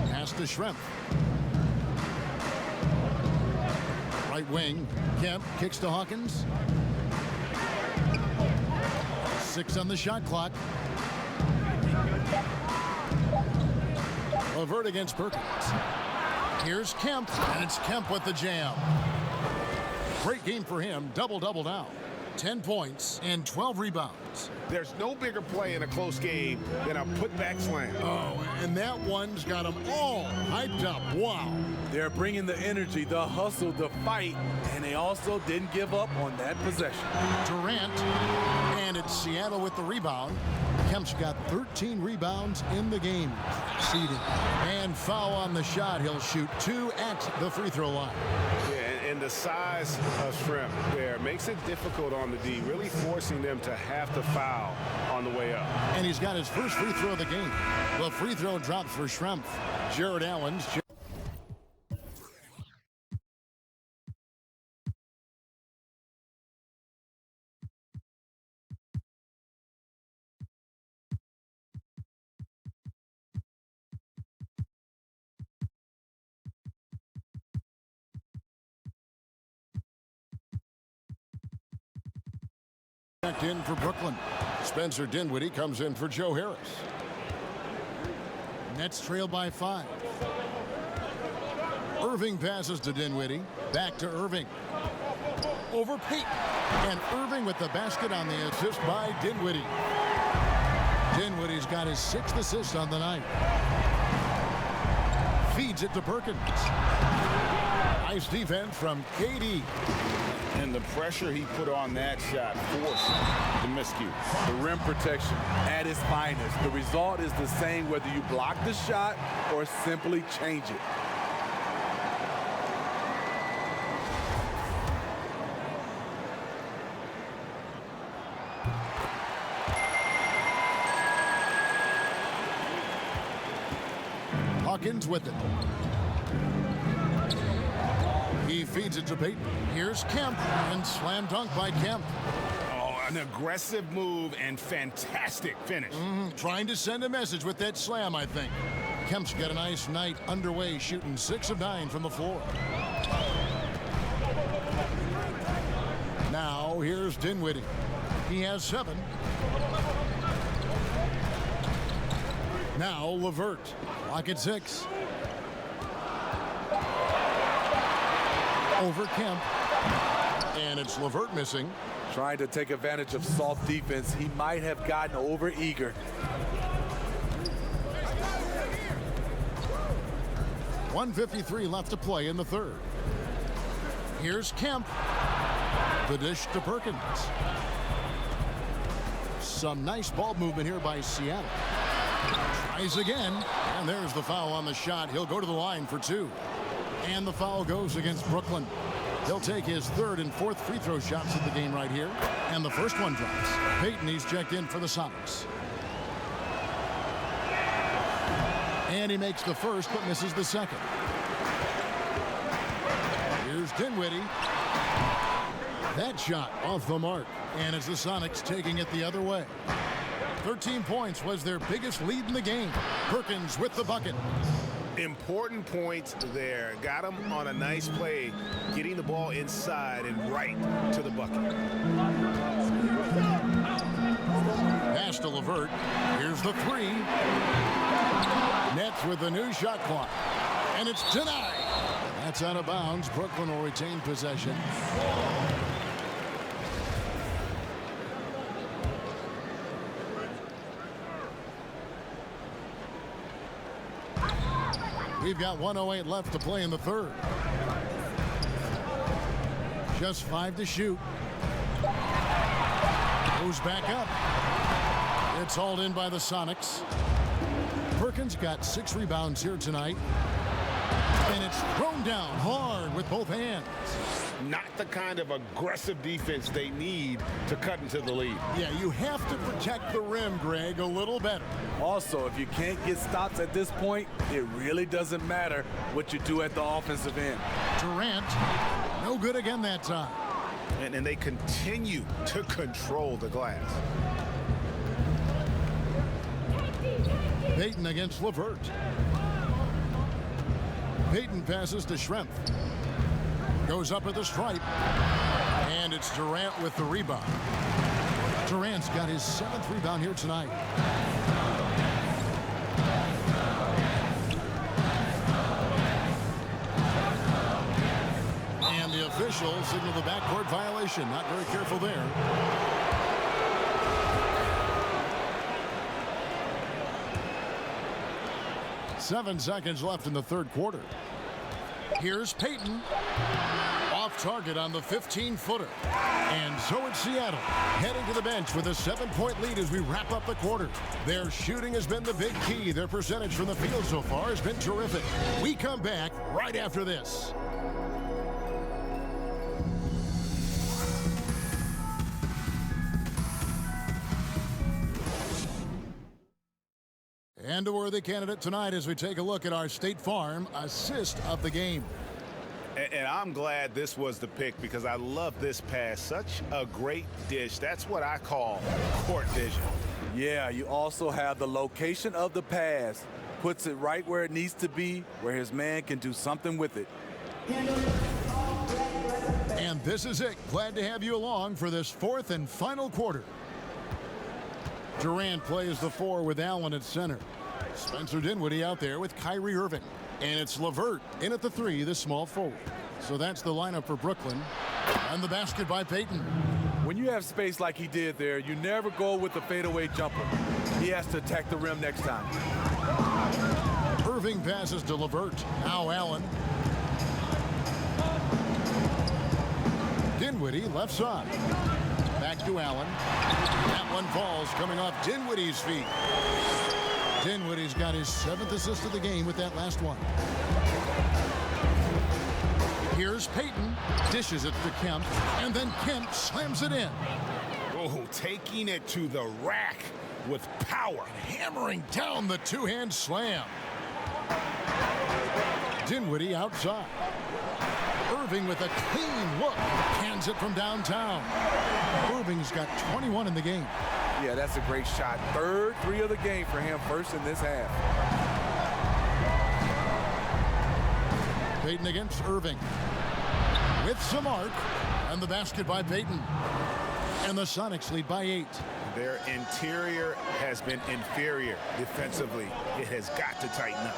Pass to Schrempf. Right wing. Kemp kicks to Hawkins. 6 on the shot clock. LeVert against Perkins. Here's Kemp, and it's Kemp with the jam. Great game for him. Double-double now. 10 points and 12 rebounds. There's no bigger play in a close game than a putback slam. Oh, and that one's got them all hyped up. Wow. They're bringing the energy, the hustle, the fight, and they also didn't give up on that possession. Durant, and it's Seattle with the rebound. Kemp's got 13 rebounds in the game. Seeding. And foul on the shot. He'll shoot 2 at the free throw line. Yeah, and the size of Schrempf there makes it difficult on the D, really forcing them to have to foul on the way up. And he's got his first free throw of the game. The free throw drops for Schrempf. Jared Allen's. Checked in for Brooklyn. Spencer Dinwiddie comes in for Joe Harris. Nets trail by 5. Irving passes to Dinwiddie. Back to Irving. Over Payton. And Irving with the basket on the assist by Dinwiddie. Dinwiddie's got his 6th assist on the night. Feeds it to Perkins. Nice defense from KD. And the pressure he put on that shot forced the miscue. The rim protection at its finest. The result is the same whether you block the shot or simply change it. Hawkins with it. He feeds it to Payton. Here's Kemp, and slam dunk by Kemp. Oh, an aggressive move and fantastic finish. Trying to send a message with that slam, I think. Kemp's got a nice night underway, shooting 6 of 9 from the floor. Now, here's Dinwiddie. He has 7. Now, LeVert. Lock at 6. Over Kemp. And it's LeVert missing. Trying to take advantage of soft defense. He might have gotten over eager. .153 left to play in the third. Here's Kemp. The dish to Perkins. Some nice ball movement here by Seattle. Tries again. And there's the foul on the shot. He'll go to the line for 2. And the foul goes against Brooklyn. He'll take his 3rd and 4th free throw shots of the game right here. And the first one drops. Payton, he's checked in for the Sonics. And he makes the first but misses the second. Here's Dinwiddie. That shot off the mark. And it's the Sonics taking it the other way. 13 points was their biggest lead in the game. Perkins with the bucket. Important points there. Got him on a nice play, getting the ball inside and right to the bucket. Pass to LeVert. Here's the 3. Nets with the new shot clock. And it's denied. That's out of bounds. Brooklyn will retain possession. We've got 1:08 left to play in the third. Just 5 to shoot. Goes back up. It's hauled in by the Sonics. Perkins got 6 rebounds here tonight. And it's thrown down hard with both hands. Not the kind of aggressive defense they need to cut into the lead. Yeah, you have to protect the rim, Greg, a little better. Also, if you can't get stops at this point, it really doesn't matter what you do at the offensive end. Durant, no good again that time. And they continue to control the glass. Payton against LeVert. Payton passes to Schrempf. Goes up at the stripe. And it's Durant with the rebound. Durant's got his 7th rebound here tonight. And the officials signal the backcourt violation. Not very careful there. Seven seconds left in the third quarter. Here's Payton. Off target on the 15-footer. And so it's Seattle heading to the bench with a 7-point lead as we wrap up the quarter. Their shooting has been the big key. Their percentage from the field so far has been terrific. We come back right after this. And a worthy candidate tonight as we take a look at our State Farm assist of the game. And I'm glad this was the pick because I love this pass. Such a great dish. That's what I call court vision. Yeah, you also have the location of the pass. Puts it right where it needs to be, where his man can do something with it. And this is it. Glad to have you along for this 4th and final quarter. Durant plays the 4 with Allen at center. Spencer Dinwiddie out there with Kyrie Irving. And it's LeVert in at the 3, the small forward. So that's the lineup for Brooklyn. And the basket by Payton. When you have space like he did there, you never go with the fadeaway jumper. He has to attack the rim next time. Irving passes to LeVert. Now Allen. Dinwiddie left side. Back to Allen. That one falls coming off Dinwiddie's feet. Dinwiddie's got his 7th assist of the game with that last one. Here's Payton. Dishes it to Kemp. And then Kemp slams it in. Oh, taking it to the rack with power. Hammering down the 2-hand slam. Dinwiddie outside. Irving with a clean look. Hands it from downtown. Irving's got 21 in the game. Yeah, that's a great shot. 3rd 3 of the game for him, first in this half. Payton against Irving. With some arc. And the basket by Payton. And the Sonics lead by 8. Their interior has been inferior defensively. It has got to tighten up.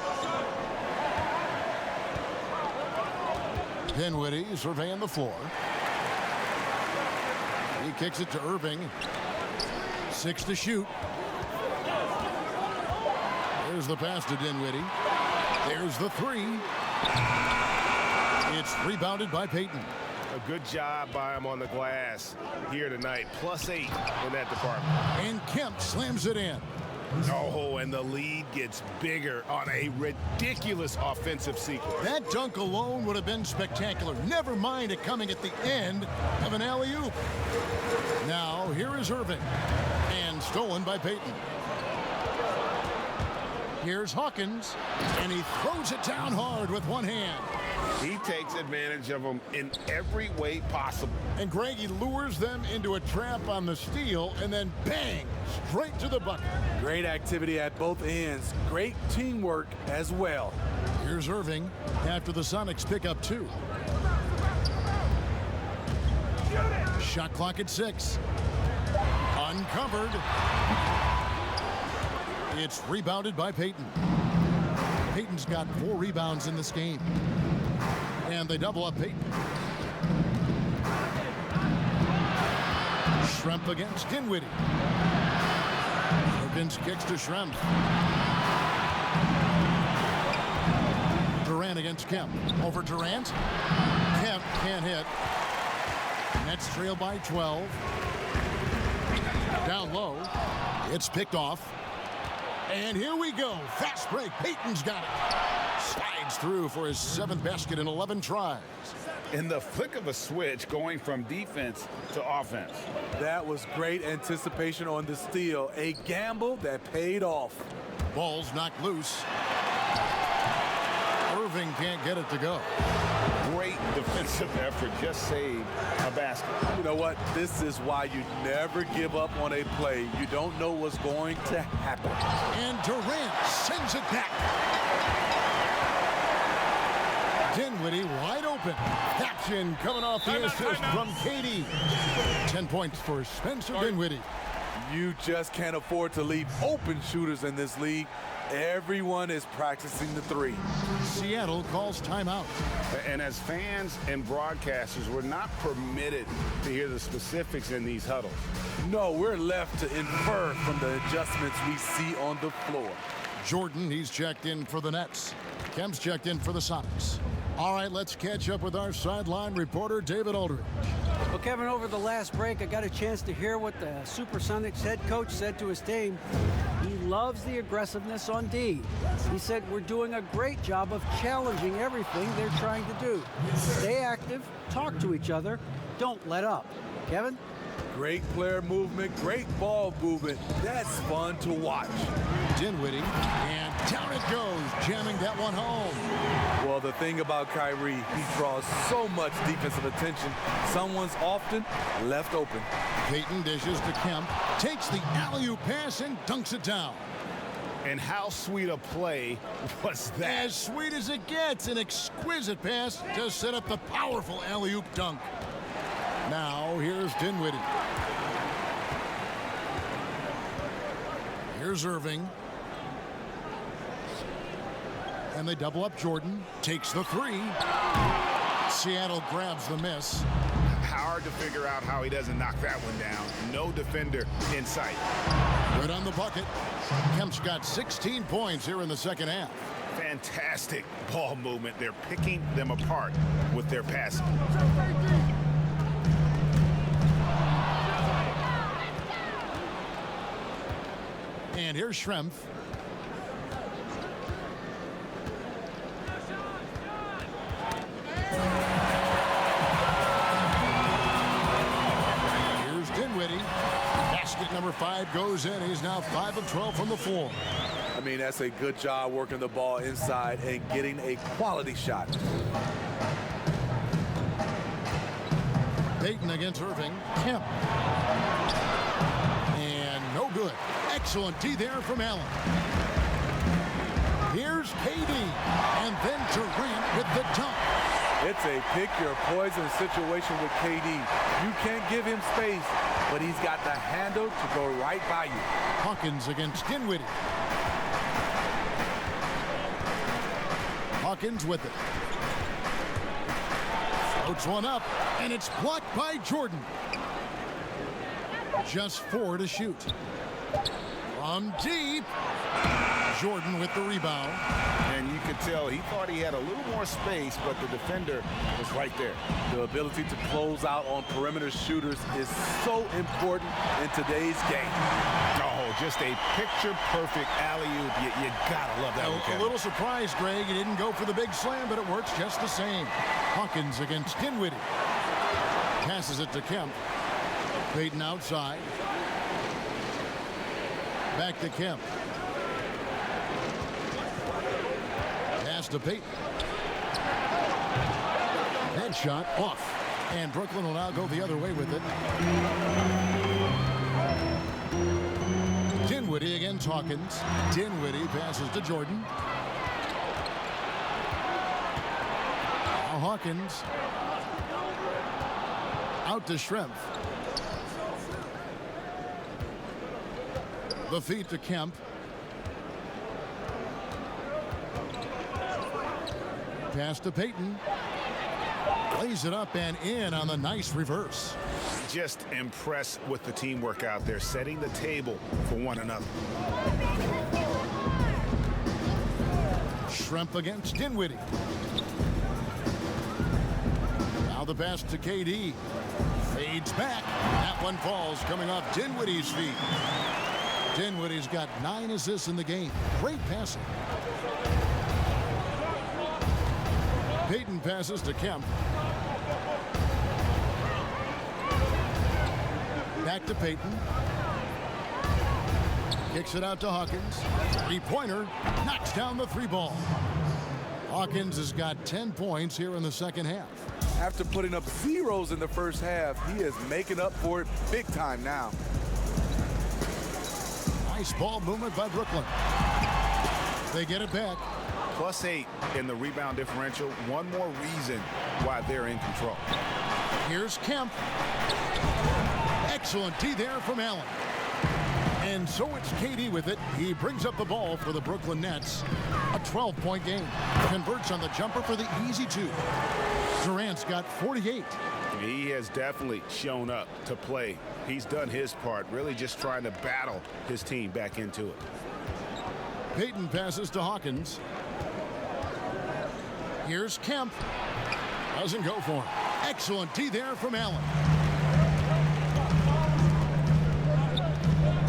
Dinwiddie surveying the floor. He kicks it to Irving. 6 to shoot. There's the pass to Dinwiddie. There's the 3. It's rebounded by Payton. A good job by him on the glass here tonight. +8 in that department. And Kemp slams it in. Oh, and the lead gets bigger on a ridiculous offensive sequence. That dunk alone would have been spectacular. Never mind it coming at the end of an alley-oop. Now, here is Irving. And stolen by Payton. Here's Hawkins. And he throws it down hard with one hand. He takes advantage of them in every way possible. And Greg, he lures them into a trap on the steal and then bang, straight to the bucket. Great activity at both ends. Great teamwork as well. Here's Irving after the Sonics pick up 2. Shot clock at 6. Uncovered. It's rebounded by Payton. Payton's got 4 rebounds in this game. And they double up Payton. Schrempf against Dinwiddie. Perkins kicks to Schrempf. against Kemp. Over Durant. Kemp can't hit. Nets trail by 12. Down low. It's picked off. And here we go. Fast break. Payton's got it. Slides through for his 7th basket in 11 tries. In the flick of a switch, going from defense to offense. That was great anticipation on the steal. A gamble that paid off. Ball's knocked loose. Irving can't get it to go. Great defensive effort. Just saved a basket. You know what? This is why you never give up on a play. You don't know what's going to happen. And Durant sends it back. Dinwiddie wide open. Action coming off the assist from KD. 10 points for Spencer Dinwiddie. You just can't afford to leave open shooters in this league. Everyone is practicing the three. Seattle calls timeout. And as fans and broadcasters, we're not permitted to hear the specifics in these huddles. No, we're left to infer from the adjustments we see on the floor. Jordan, he's checked in for the Nets. Kemp's checked in for the Sonics. All right, let's catch up with our sideline reporter, David Aldridge. Well, Kevin, over the last break, I got a chance to hear what the Supersonics head coach said to his team. He loves the aggressiveness on D. He said, we're doing a great job of challenging everything they're trying to do. Stay active, talk to each other, don't let up. Kevin? Great player movement, great ball movement. That's fun to watch. Dinwiddie, and down it goes, jamming that one home. Well, the thing about Kyrie, he draws so much defensive attention. Someone's often left open. Payton dishes to Kemp, takes the alley-oop pass and dunks it down. And how sweet a play was that? As sweet as it gets, an exquisite pass to set up the powerful alley-oop dunk. Now, here's Dinwiddie. Here's Irving. And they double up Jordan. Takes the three. Seattle grabs the miss. Hard to figure out how he doesn't knock that one down. No defender in sight. Right on the bucket. Kemp's got 16 points here in the second half. Fantastic ball movement. They're picking them apart with their passing. And here's Schrempf. Here's Dinwiddie. Basket number 5 goes in. He's now 5 of 12 from the floor. I mean, that's a good job working the ball inside and getting a quality shot. Payton against Irving. Kemp. And no good. Excellent D there from Allen. Here's KD. And then Durant with the dunk. It's a pick your poison situation with KD. You can't give him space, but he's got the handle to go right by you. Hawkins against Dinwiddie. Hawkins with it. Floats one up, and it's blocked by Jordan. Just 4 to shoot. From deep. Jordan with the rebound. And you could tell he thought he had a little more space, but the defender was right there. The ability to close out on perimeter shooters is so important in today's game. Oh, just a picture-perfect alley-oop. You gotta love that one, A little surprised, Greg. He didn't go for the big slam, but it works just the same. Hawkins against Dinwiddie. Passes it to Kemp. Payton outside. Back to Kemp. Pass to Payton. Head shot off. And Brooklyn will now go the other way with it. Dinwiddie against Hawkins. Dinwiddie passes to Jordan. Now Hawkins. Out to Schrempf. The feed to Kemp. Pass to Payton. Lays it up and in on the nice reverse. Just impressed with the teamwork out there, setting the table for one another. Schrempf against Dinwiddie. the pass to KD. Fades back. That one falls coming off Dinwiddie's feet. Dinwiddie's got 9 assists in the game. Great passing. Payton passes to Kemp. Back to Payton. Kicks it out to Hawkins. Three-pointer. Knocks down the 3-ball. Hawkins has got 10 points here in the second half. After putting up zeros in the first half, he is making up for it big time now. Nice ball movement by Brooklyn. They get it back. +8 in the rebound differential. One more reason why they're in control. Here's Kemp. Excellent D there from Allen. And so it's KD with it. He brings up the ball for the Brooklyn Nets. A 12-point game. Converts on the jumper for the easy 2. Durant's got 48. He has definitely shown up to play. He's done his part, really just trying to battle his team back into it. Payton passes to Hawkins. Here's Kemp. Doesn't go for him. Excellent D there from Allen.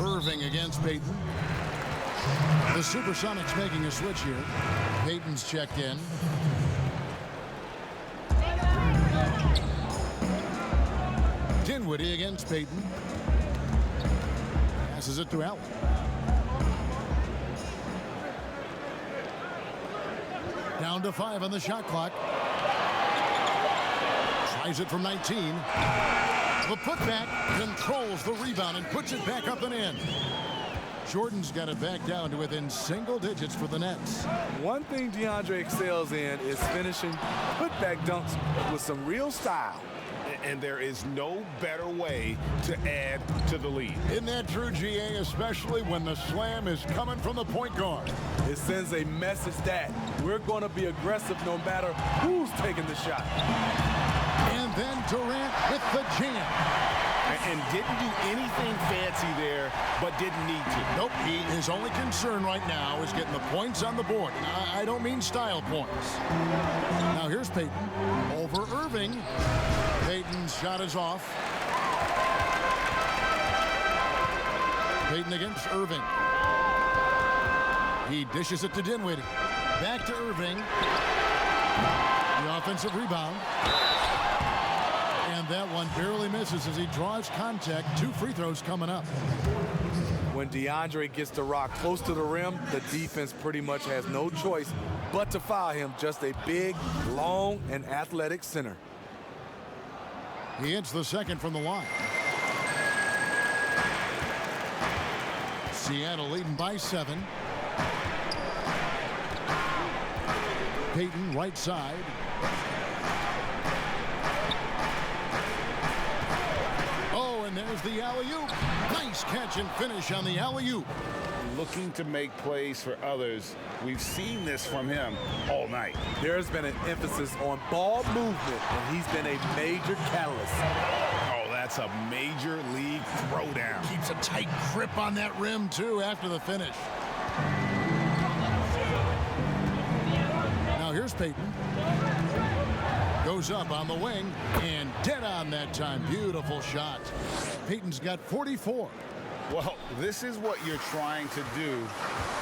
Irving against Payton. The Supersonics making a switch here. Payton's checked in. Dinwiddie against Payton. Passes it to Allen. Down to 5 on the shot clock. Tries it from 19. The putback controls the rebound and puts it back up and in. Jordan's got it back down to within single digits for the Nets. One thing DeAndre excels in is finishing putback dunks with some real style. And there is no better way to add to the lead. Isn't that true, GA, especially when the slam is coming from the point guard? It sends a message that we're going to be aggressive no matter who's taking the shot. And then Durant with the jam. And didn't do anything fancy there, but didn't need to. Nope, his only concern right now is getting the points on the board. I don't mean style points. Now here's Payton over Irving. Payton's shot is off. Payton against Irving. He dishes it to Dinwiddie. Back to Irving. The offensive rebound. And that one barely misses as he draws contact. 2 free throws coming up. When DeAndre gets the rock close to the rim, the defense pretty much has no choice but to foul him. Just a big, long, and athletic center. He hits the second from the line. Seattle leading by 7. Payton right side. Oh, and there's the alley-oop. Nice catch and finish on the alley-oop. Looking to make plays for others. We've seen this from him all night. There's been an emphasis on ball movement, and he's been a major catalyst. Oh, that's a major league throwdown. Keeps a tight grip on that rim, too, after the finish. Now here's Payton. Goes up on the wing, and dead on that time. Beautiful shot. Payton's got 44. Well, this is what you're trying to do.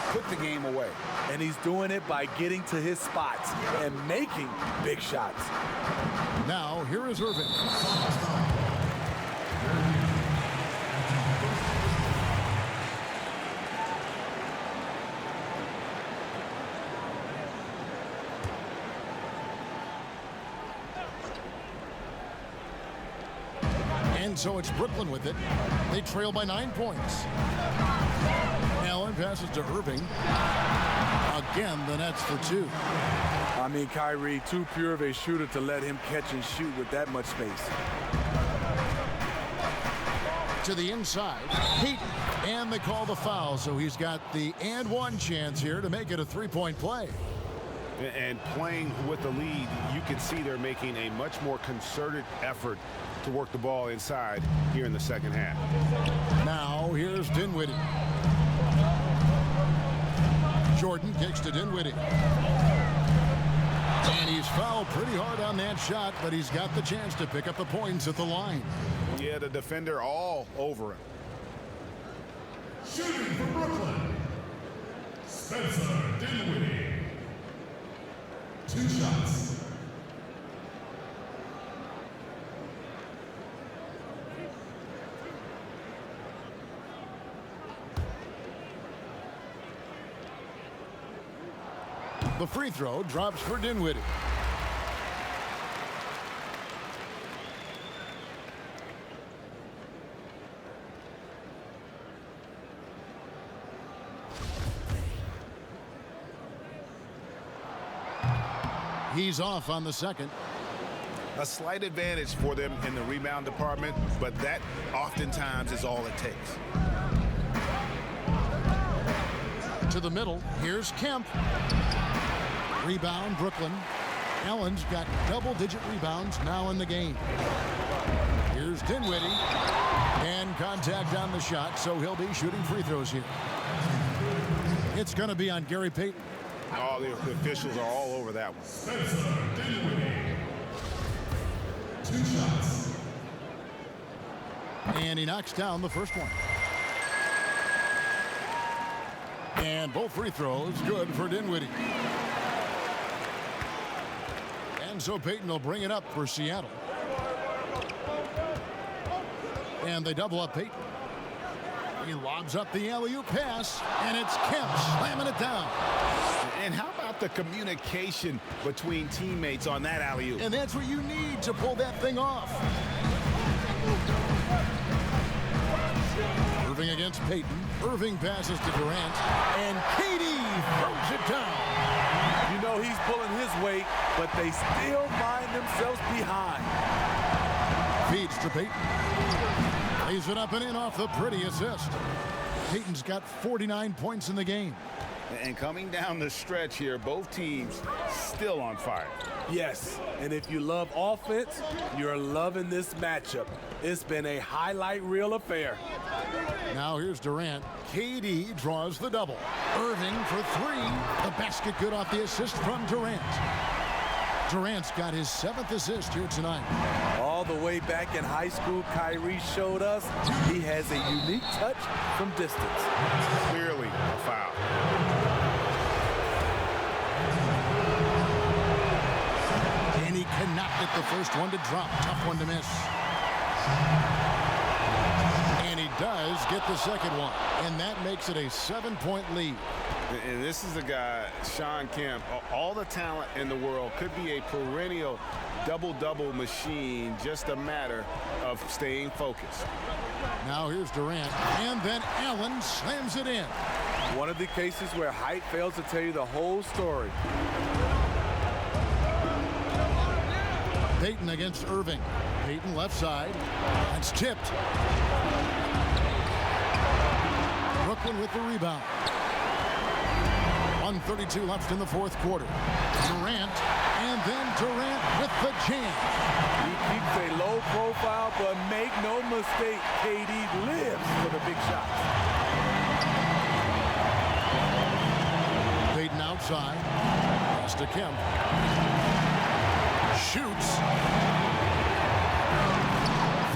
Put the game away. And he's doing it by getting to his spots and making big shots. Now, here is Irving. And so it's Brooklyn with it. They trail by 9 points. Allen passes to Irving. Again, the Nets for 2. I mean, Kyrie, too pure of a shooter to let him catch and shoot with that much space. To the inside, Payton, and they call the foul, so he's got the and one chance here to make it a 3-point play. And playing with the lead, you can see they're making a much more concerted effort to work the ball inside here in the second half. Now here's Dinwiddie. Jordan kicks to Dinwiddie. And he's fouled pretty hard on that shot, but he's got the chance to pick up the points at the line. Yeah, the defender all over him. Shooting for Brooklyn, Spencer Dinwiddie. 2 shots. The free throw drops for Dinwiddie. He's off on the second. A slight advantage for them in the rebound department, but that oftentimes is all it takes. To the middle, here's Kemp. Rebound, Brooklyn. Allen's got double-digit rebounds now in the game. Here's Dinwiddie. And contact on the shot, so he'll be shooting free throws here. It's going to be on Gary Payton. Oh, the officials are all over that one. Spencer Dinwiddie. 2 shots. And he knocks down the first one. And both free throws good for Dinwiddie. And so Payton will bring it up for Seattle. And they double up Payton. He lobs up the alley-oop pass, and it's Kemp slamming it down. And how about the communication between teammates on that alley-oop? And that's what you need to pull that thing off. Irving against Payton. Irving passes to Durant, and KD throws it down. You know he's pulling his weight, but they still find themselves behind. Feeds to Payton. Lays it up and in off the pretty assist. Payton's got 49 points in the game. And coming down the stretch here, both teams still on fire. Yes, and if you love offense, you're loving this matchup. It's been a highlight reel affair. Now here's Durant. KD draws the double. Irving for 3. The basket good off the assist from Durant. Durant's got his 7th assist here tonight. All the way back in high school, Kyrie showed us he has a unique touch from distance. Clearly a foul. And he cannot get the first one to drop. Tough one to miss. And he does get the second one. And that makes it a 7-point lead. And this is a guy, Shawn Kemp, all the talent in the world, could be a perennial double-double machine, just a matter of staying focused. Now here's Durant, and then Allen slams it in. One of the cases where height fails to tell you the whole story. Payton against Irving. Payton left side. That's tipped. Brooklyn with the rebound. 1:32 left in the fourth quarter. Durant, and then Durant with the jam. He keeps a low profile, but make no mistake, KD lives for the big shots. Payton outside. Pass to Kemp. Shoots.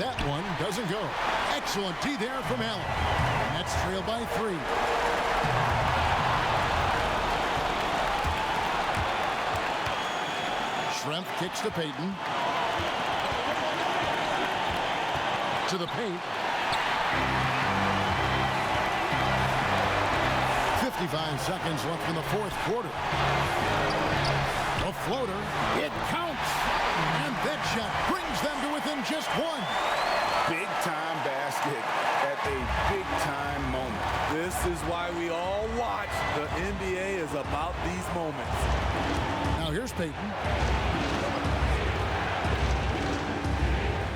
That one doesn't go. Excellent D there from Allen. Nets trail by 3. Schrempf kicks to Payton. To the paint. 55 seconds left in the fourth quarter. A floater. It counts. And that shot brings them to within just 1. Big-time basket at a big-time moment. This is why we all watch. The NBA is about these moments. Now here's Payton.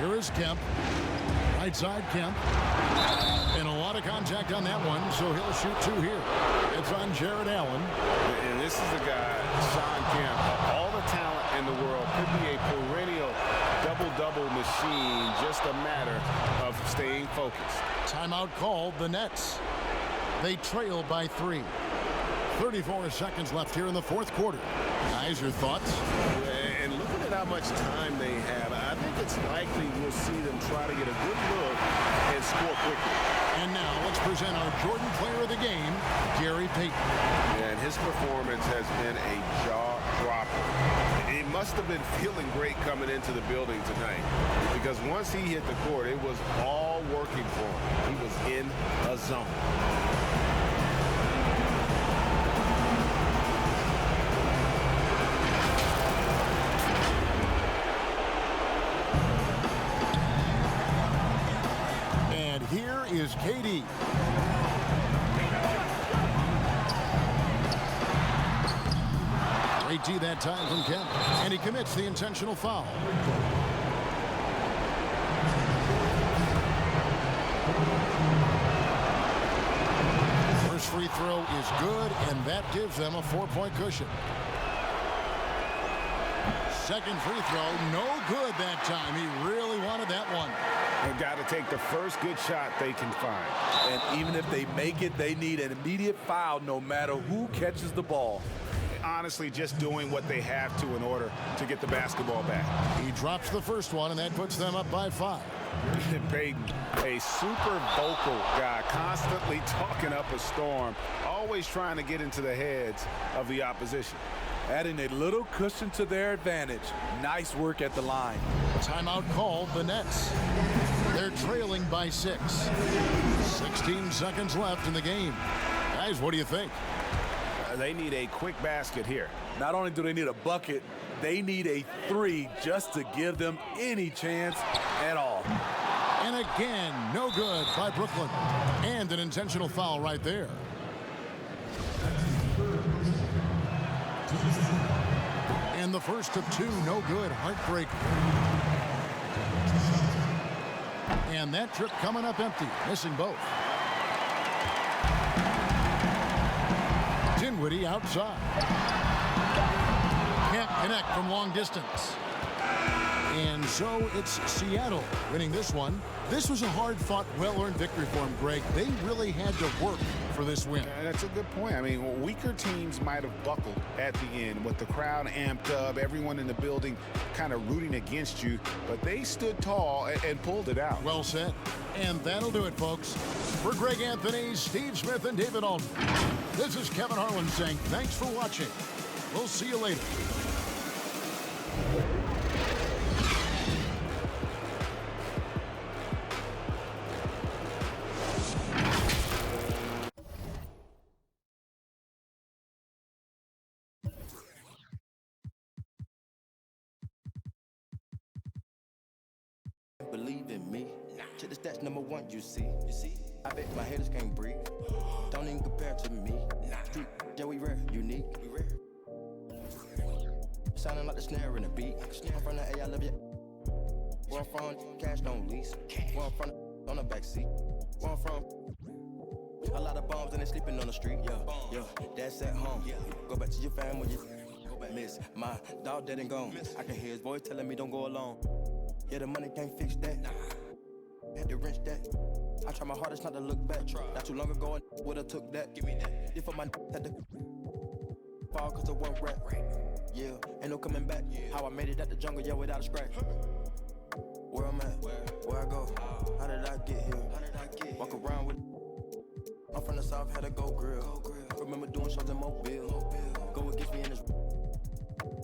Here is Kemp. Right side Kemp. And a lot of contact on that one, so he'll shoot 2 here. It's on Jared Allen. And this is the guy, Shawn Kemp. All the talent in the world, could be a perennial double-double machine, just a matter of staying focused. Timeout called, the Nets. They trail by 3. 34 seconds left here in the fourth quarter. Guys, your thoughts? And looking at how much time they have, I think it's likely we'll see them try to get a good look and score quickly. And now let's present our Jordan Player of the Game, Gary Payton. And his performance has been a jaw-dropper. He must have been feeling great coming into the building tonight, because once he hit the court, it was all working for him. He was in a zone. And here is KD. Great D that time from Kemp, and he commits the intentional foul. First free throw is good, and that gives them a 4-point cushion. Second free throw, no good that time. He really wanted that one. They've got to take the first good shot they can find. And even if they make it, they need an immediate foul no matter who catches the ball. Honestly, just doing what they have to in order to get the basketball back. He drops the first one, and that puts them up by 5. Payton, a super vocal guy, constantly talking up a storm, always trying to get into the heads of the opposition. Adding a little cushion to their advantage. Nice work at the line. Timeout called, the Nets. They're trailing by 6. 16 seconds left in the game. Guys, what do you think? They need a quick basket here. Not only do they need a bucket, they need a 3 just to give them any chance at all. And again, no good by Brooklyn. And an intentional foul right there. And the first of 2, no good. Heartbreak. And that trip coming up empty, missing both. Dinwiddie outside. Can't connect from long distance. And so it's Seattle winning this one. This was a hard-fought, well-earned victory for them, Greg. They really had to work for this win. That's a good point. I mean, weaker teams might have buckled at the end with the crowd amped up, everyone in the building kind of rooting against you, but they stood tall and pulled it out. Well said. And that'll do it, folks. For Greg Anthony, Steve Smith, and David Alden, this is Kevin Harlan saying thanks for watching. We'll see you later. Believe in me. To the stats, number 1, you see. I bet my haters can't breathe. Don't even compare to me. Yeah, we rare, unique. Sounding like the snare in the beat. I'm from the A, I love you. Where I'm from, cash don't lease. Where I'm from, on the backseat. Where I'm from, a lot of bombs and they sleeping on the street. Yeah, that's at home. Go back to your family. Miss my dog dead and gone. I can hear his voice telling me don't go alone. Yeah, the money can't fix that. Had to wrench that. I try my hardest not to look back. Not too long ago, I would've took that. Give me that. If my had to fall cause of one rap. Yeah, ain't no coming back. How I made it at the jungle, yeah, without a scratch. Where I'm at, where I go, how did I get here? Walk around with. I'm from the south, had to go grill. Remember doing shows in Mobile. Go against me in this.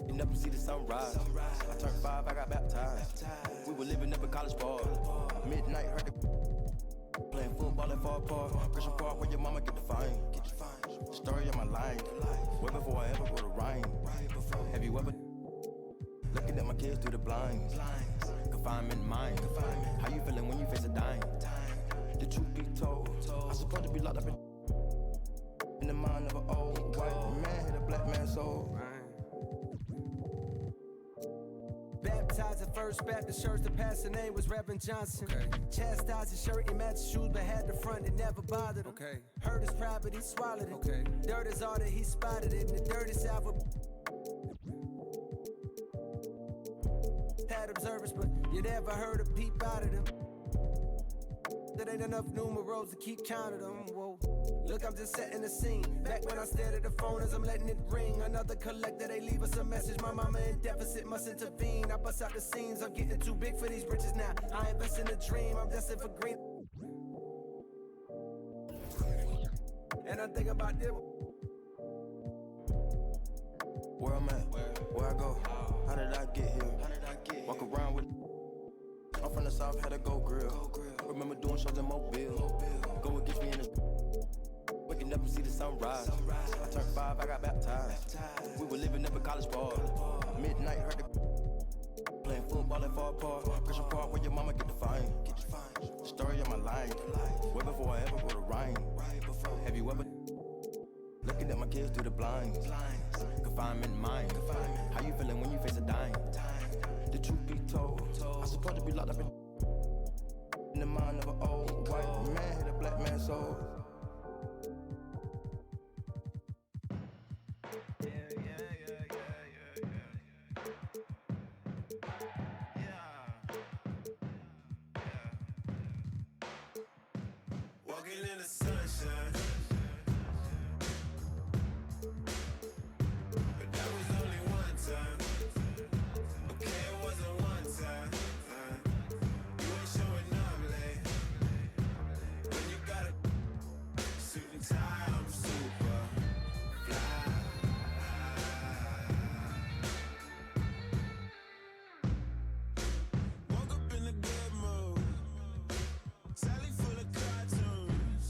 You never see the sunrise. I turned 5, I got baptized. We were living up in college ball. Midnight, heard the playing football at Far Park. Christian Park, where your mama get the fine. Story of my life. Way before I ever wrote a rhyme. Have you ever looking at my kids through the blinds? Confinement mind. How you feeling when you face a dime? The truth be told, I supposed to be locked up in the mind of an old white man hit a black man's soul. Baptized at First Baptist Church, the pastor name was Reverend Johnson. Chastised his shirt, he matched his shoes, but had the front, it never bothered him. Heard his pride, but he swallowed it. Dirt is all that he spotted it, and the dirty south had observers, but you never heard a peep out of them. There ain't enough numerals to keep count of them. Whoa. Look, I'm just setting the scene. Back when I stared at the phone as I'm letting it ring. Another collector, they leave us a message. My mama in deficit must intervene. I bust out the scenes. I'm getting too big for these bridges now. I invest in a dream. I'm destined for green. And I think about them. Where I'm at, where I go, how did I get here? Walk around with. I'm from the south, had to go grill. Remember doing shows in Mobile. Go against me in the. Waking up and see the sunrise. I turned 5, I got baptized. We were living up a college bar. Midnight, heard the. Playing football at Far Park. Christian Park, where your mama get the fine. Story of my life. Way before I ever wrote a rhyme. Have you ever. Looking at my kids through the blinds. Confinement mind. How you feeling when you face a dime? The truth be told, I'm supposed to be locked up in the mind of an old white man, hit a black man's soul. Walking in the sunshine. But that was only one time. Okay, it wasn't one time. You ain't showing up late. When you got a suit and tie, I'm super fly. Woke up in a good mood. Sally full of cartoons.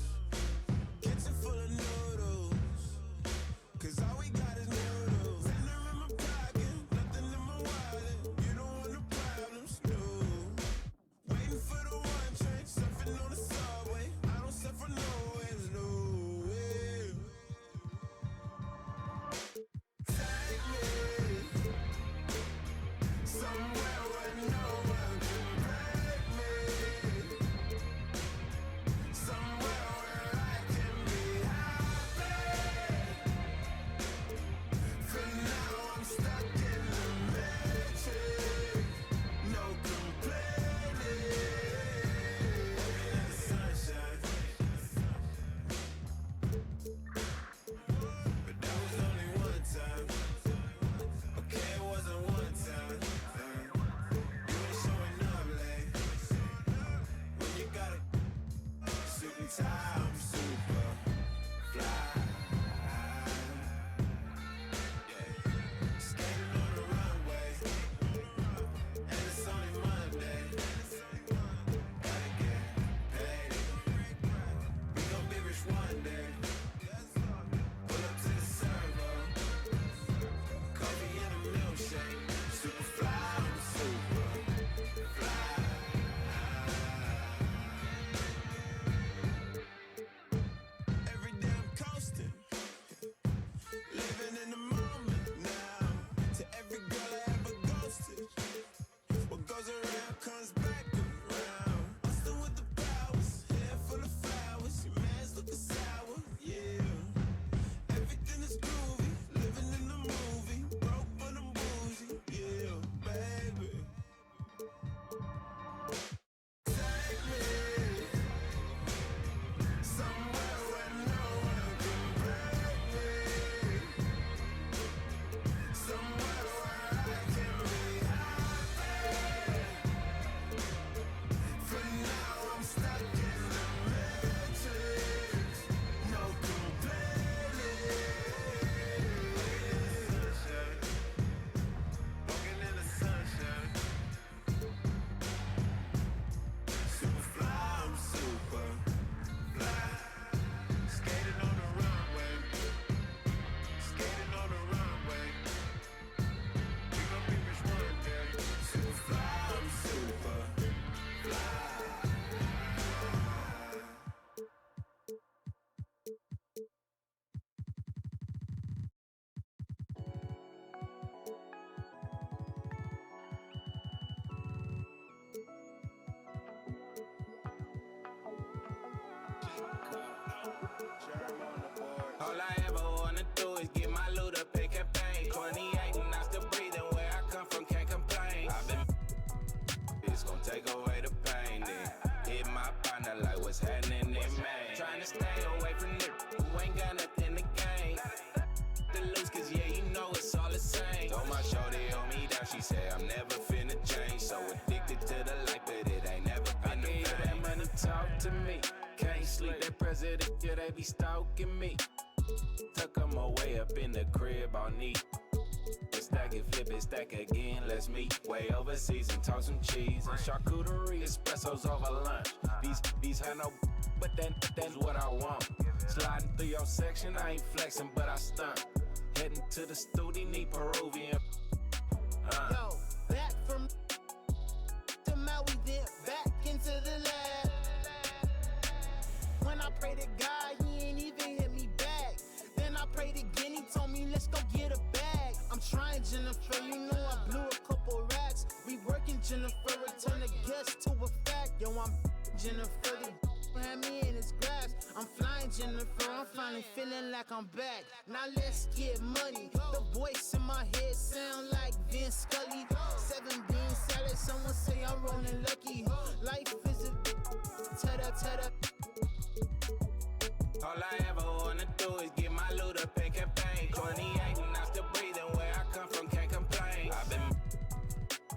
Cause it yeah, they be stalking me. Tuck 'em away up in the crib all neat. Stack it, flip it, stack again, let's meet. Way overseas and talk some cheese and charcuterie, espressos over lunch. These had no, but that's what I want. Sliding through your section, I ain't flexing, but I stunt. Heading to the studio, need Peruvian. Yo, back from to Maui, then back into the lab. When I pray to God, he ain't even hit me back. Then I prayed again, he told me, let's go get a bag. I'm trying, Jennifer, you know I blew a couple racks. We working, Jennifer, return a guest to a fact. Yo, I'm Jennifer, the had me in his grasp. I'm flying, Jennifer, I'm finally feeling like I'm back. Now let's get money. The voice in my head sound like Vince Scully. 7 bean salad, someone say I'm rolling lucky. Life is a ta-da. All I ever wanna do is get my loot up and campaign. 28 and I'm still breathing. Where I come from, can't complain. I've been,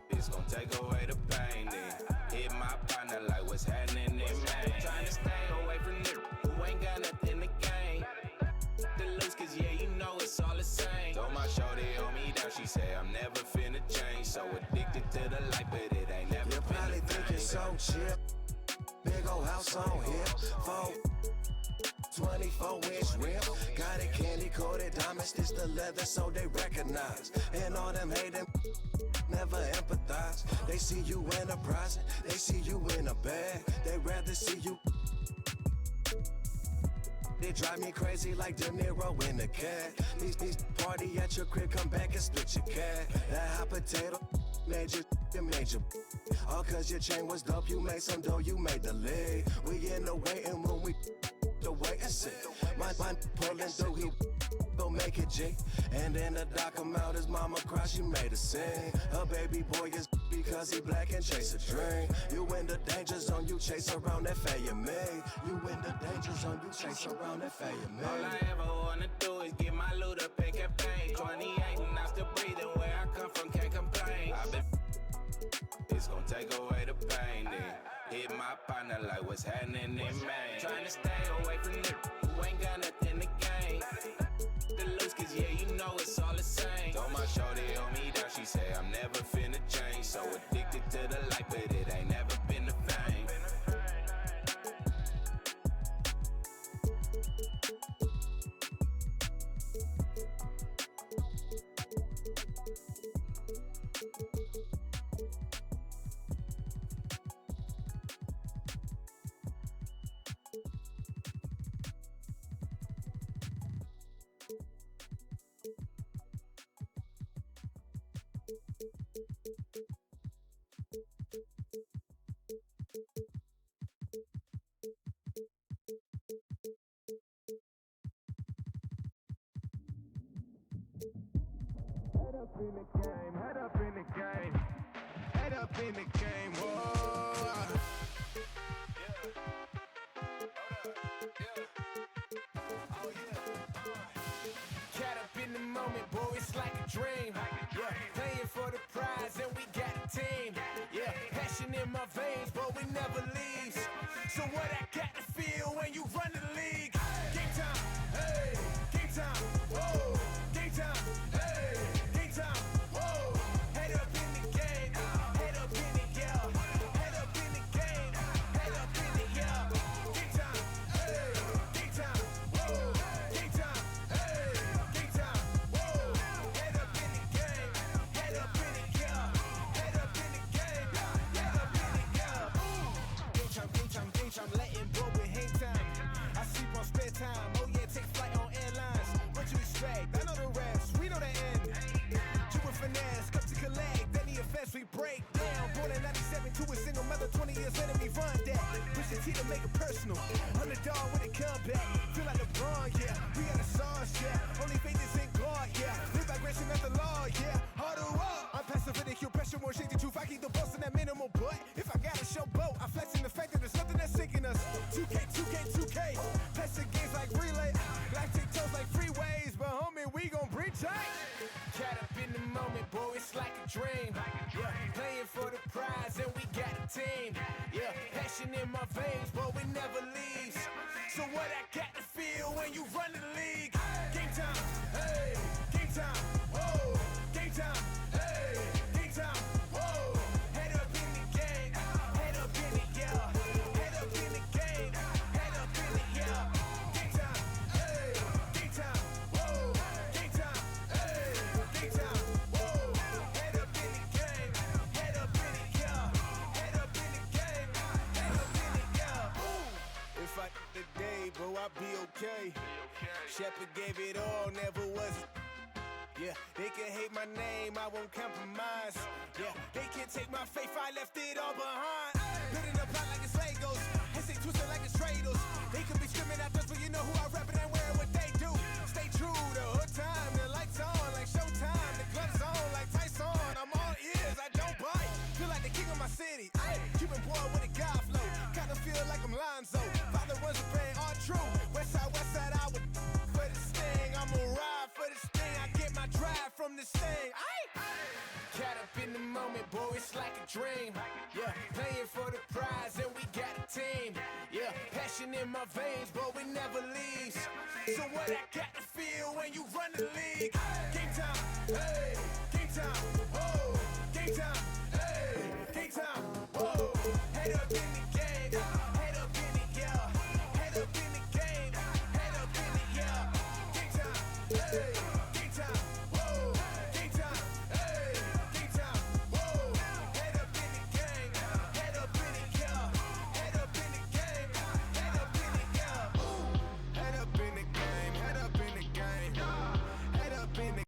it's gonna take away the pain. Then hit my partner like what's happening in Maine. Trying to stay away from niggas who ain't got nothing to gain. The loose, cause yeah, you know it's all the same. Told my shorty on me down, she said I'm never finna change. So addicted to the light, but it ain't never you been probably the think thing. it's so cheap. Big old house on hill, 24-inch rim. Got it candy coated diamonds, stitch the leather so they recognize. And all them hating never empathize. They see you in a present, they see you in a bag. They rather see you. They drive me crazy like De Niro in a cab. These party at your crib, come back and split your cab. That hot potato made you. All cause your chain was dope, you made some dough, you made the leg. We in the waiting room, we the wait and sit. My pulling through, he gon' make it G. And in the doc I'm out, his mama cry, she made a scene. Her baby boy is because he black and chase a dream. You in the danger zone, you chase around that Fayette. You in the danger zone, you chase around that Fayette. All I ever wanna do is get my loot up and campaign. 28 and I'm still breathing. Where I come from, can't complain. I've been, it's gonna take away the pain. Then hit my partner like what's happening in Maine. Trying to stay away from niggas who ain't got nothing to gain. The loose, cause yeah, you know it's all the same. Told my shorty on me down, she said I'm never finna change. So addicted to the light, but it ain't never been the fame. Head up in the game, head up in the game, head up in the game, whoa. Cat up in the moment, boy, it's like a dream. Yeah, playing for the prize and we got a team. Yeah, passion in my veins, but we never leaves. So what I got to feel when you run the league? Game time, hey, game time, whoa, game time, hey, game time, whoa. Head up in the game, head up in the yeah, head up in the game, head up in the yeah. Game time, hey, game time, whoa, game time, hey, game time, whoa. Head up in the game, head up in the yeah, head up in the game, head up in the yeah. Game time, letting go with hang time. I sleep on spare time, oh yeah, take flight on airlines. What you expect? I know the rest, we know the end. You with finesse, come to collect, then the offense we break down. Born in 97 to a single mother, 20 years later we run that. Push the T to make it personal. Underdog with a comeback, feel like LeBron, yeah. We got the sauce, yeah. Only faith is in God, yeah. Live by grace and not the law, yeah. Harder up. I'm passive ridicule, pressure won't shake the truth. I keep the boss in that minimal, but if I gotta show boat, I'm flexing the fact that there's nothing that's sinking us. 2K. Passing games like relay. Lactic toes like freeways, but homie, we gon' breathe tight. Cat up in the moment, boy, it's like a dream. Yeah, playing for the prize and we got a team. Yeah, passion in my veins, but we never leaves. So what I got to feel when you run the league? Game time, hey, game time, whoa, game time, hey, game time, whoa. Head up in the game, head up in it, yeah. Head up in the game, head up in it, yeah. Game time, hey, game time, whoa, game time, hey, game time, whoa. Head up in the game, head up in it, yeah. Head up in the game, head up in it, yeah. Ooh. If I today, bro, I'll be okay. Shepard gave it all, never was it. Yeah, they can hate my name, I won't compromise. Yeah, they can take my faith, I left it all behind. Building a plot like it's Legos, heads they twisted like it's Trados. They could be screaming at us, but you know who I rap and I'm wearing what they do. Stay true the whole time, the lights on like Showtime, the gloves on like Tyson. I'm all ears, I don't bite. Feel like the king of my city. Keeping boy with a God flow, kinda feel like I'm Lonzo. Father was a praying all true. West side, I would for this thing. I'ma ride for this thing. I get my drive from this thing. Caught up in the moment, boy, it's like a dream. Yeah, playing for the prize and we got a team. Yeah, passion in my veins, but we never leaves. So what I got to feel when you run the league? Game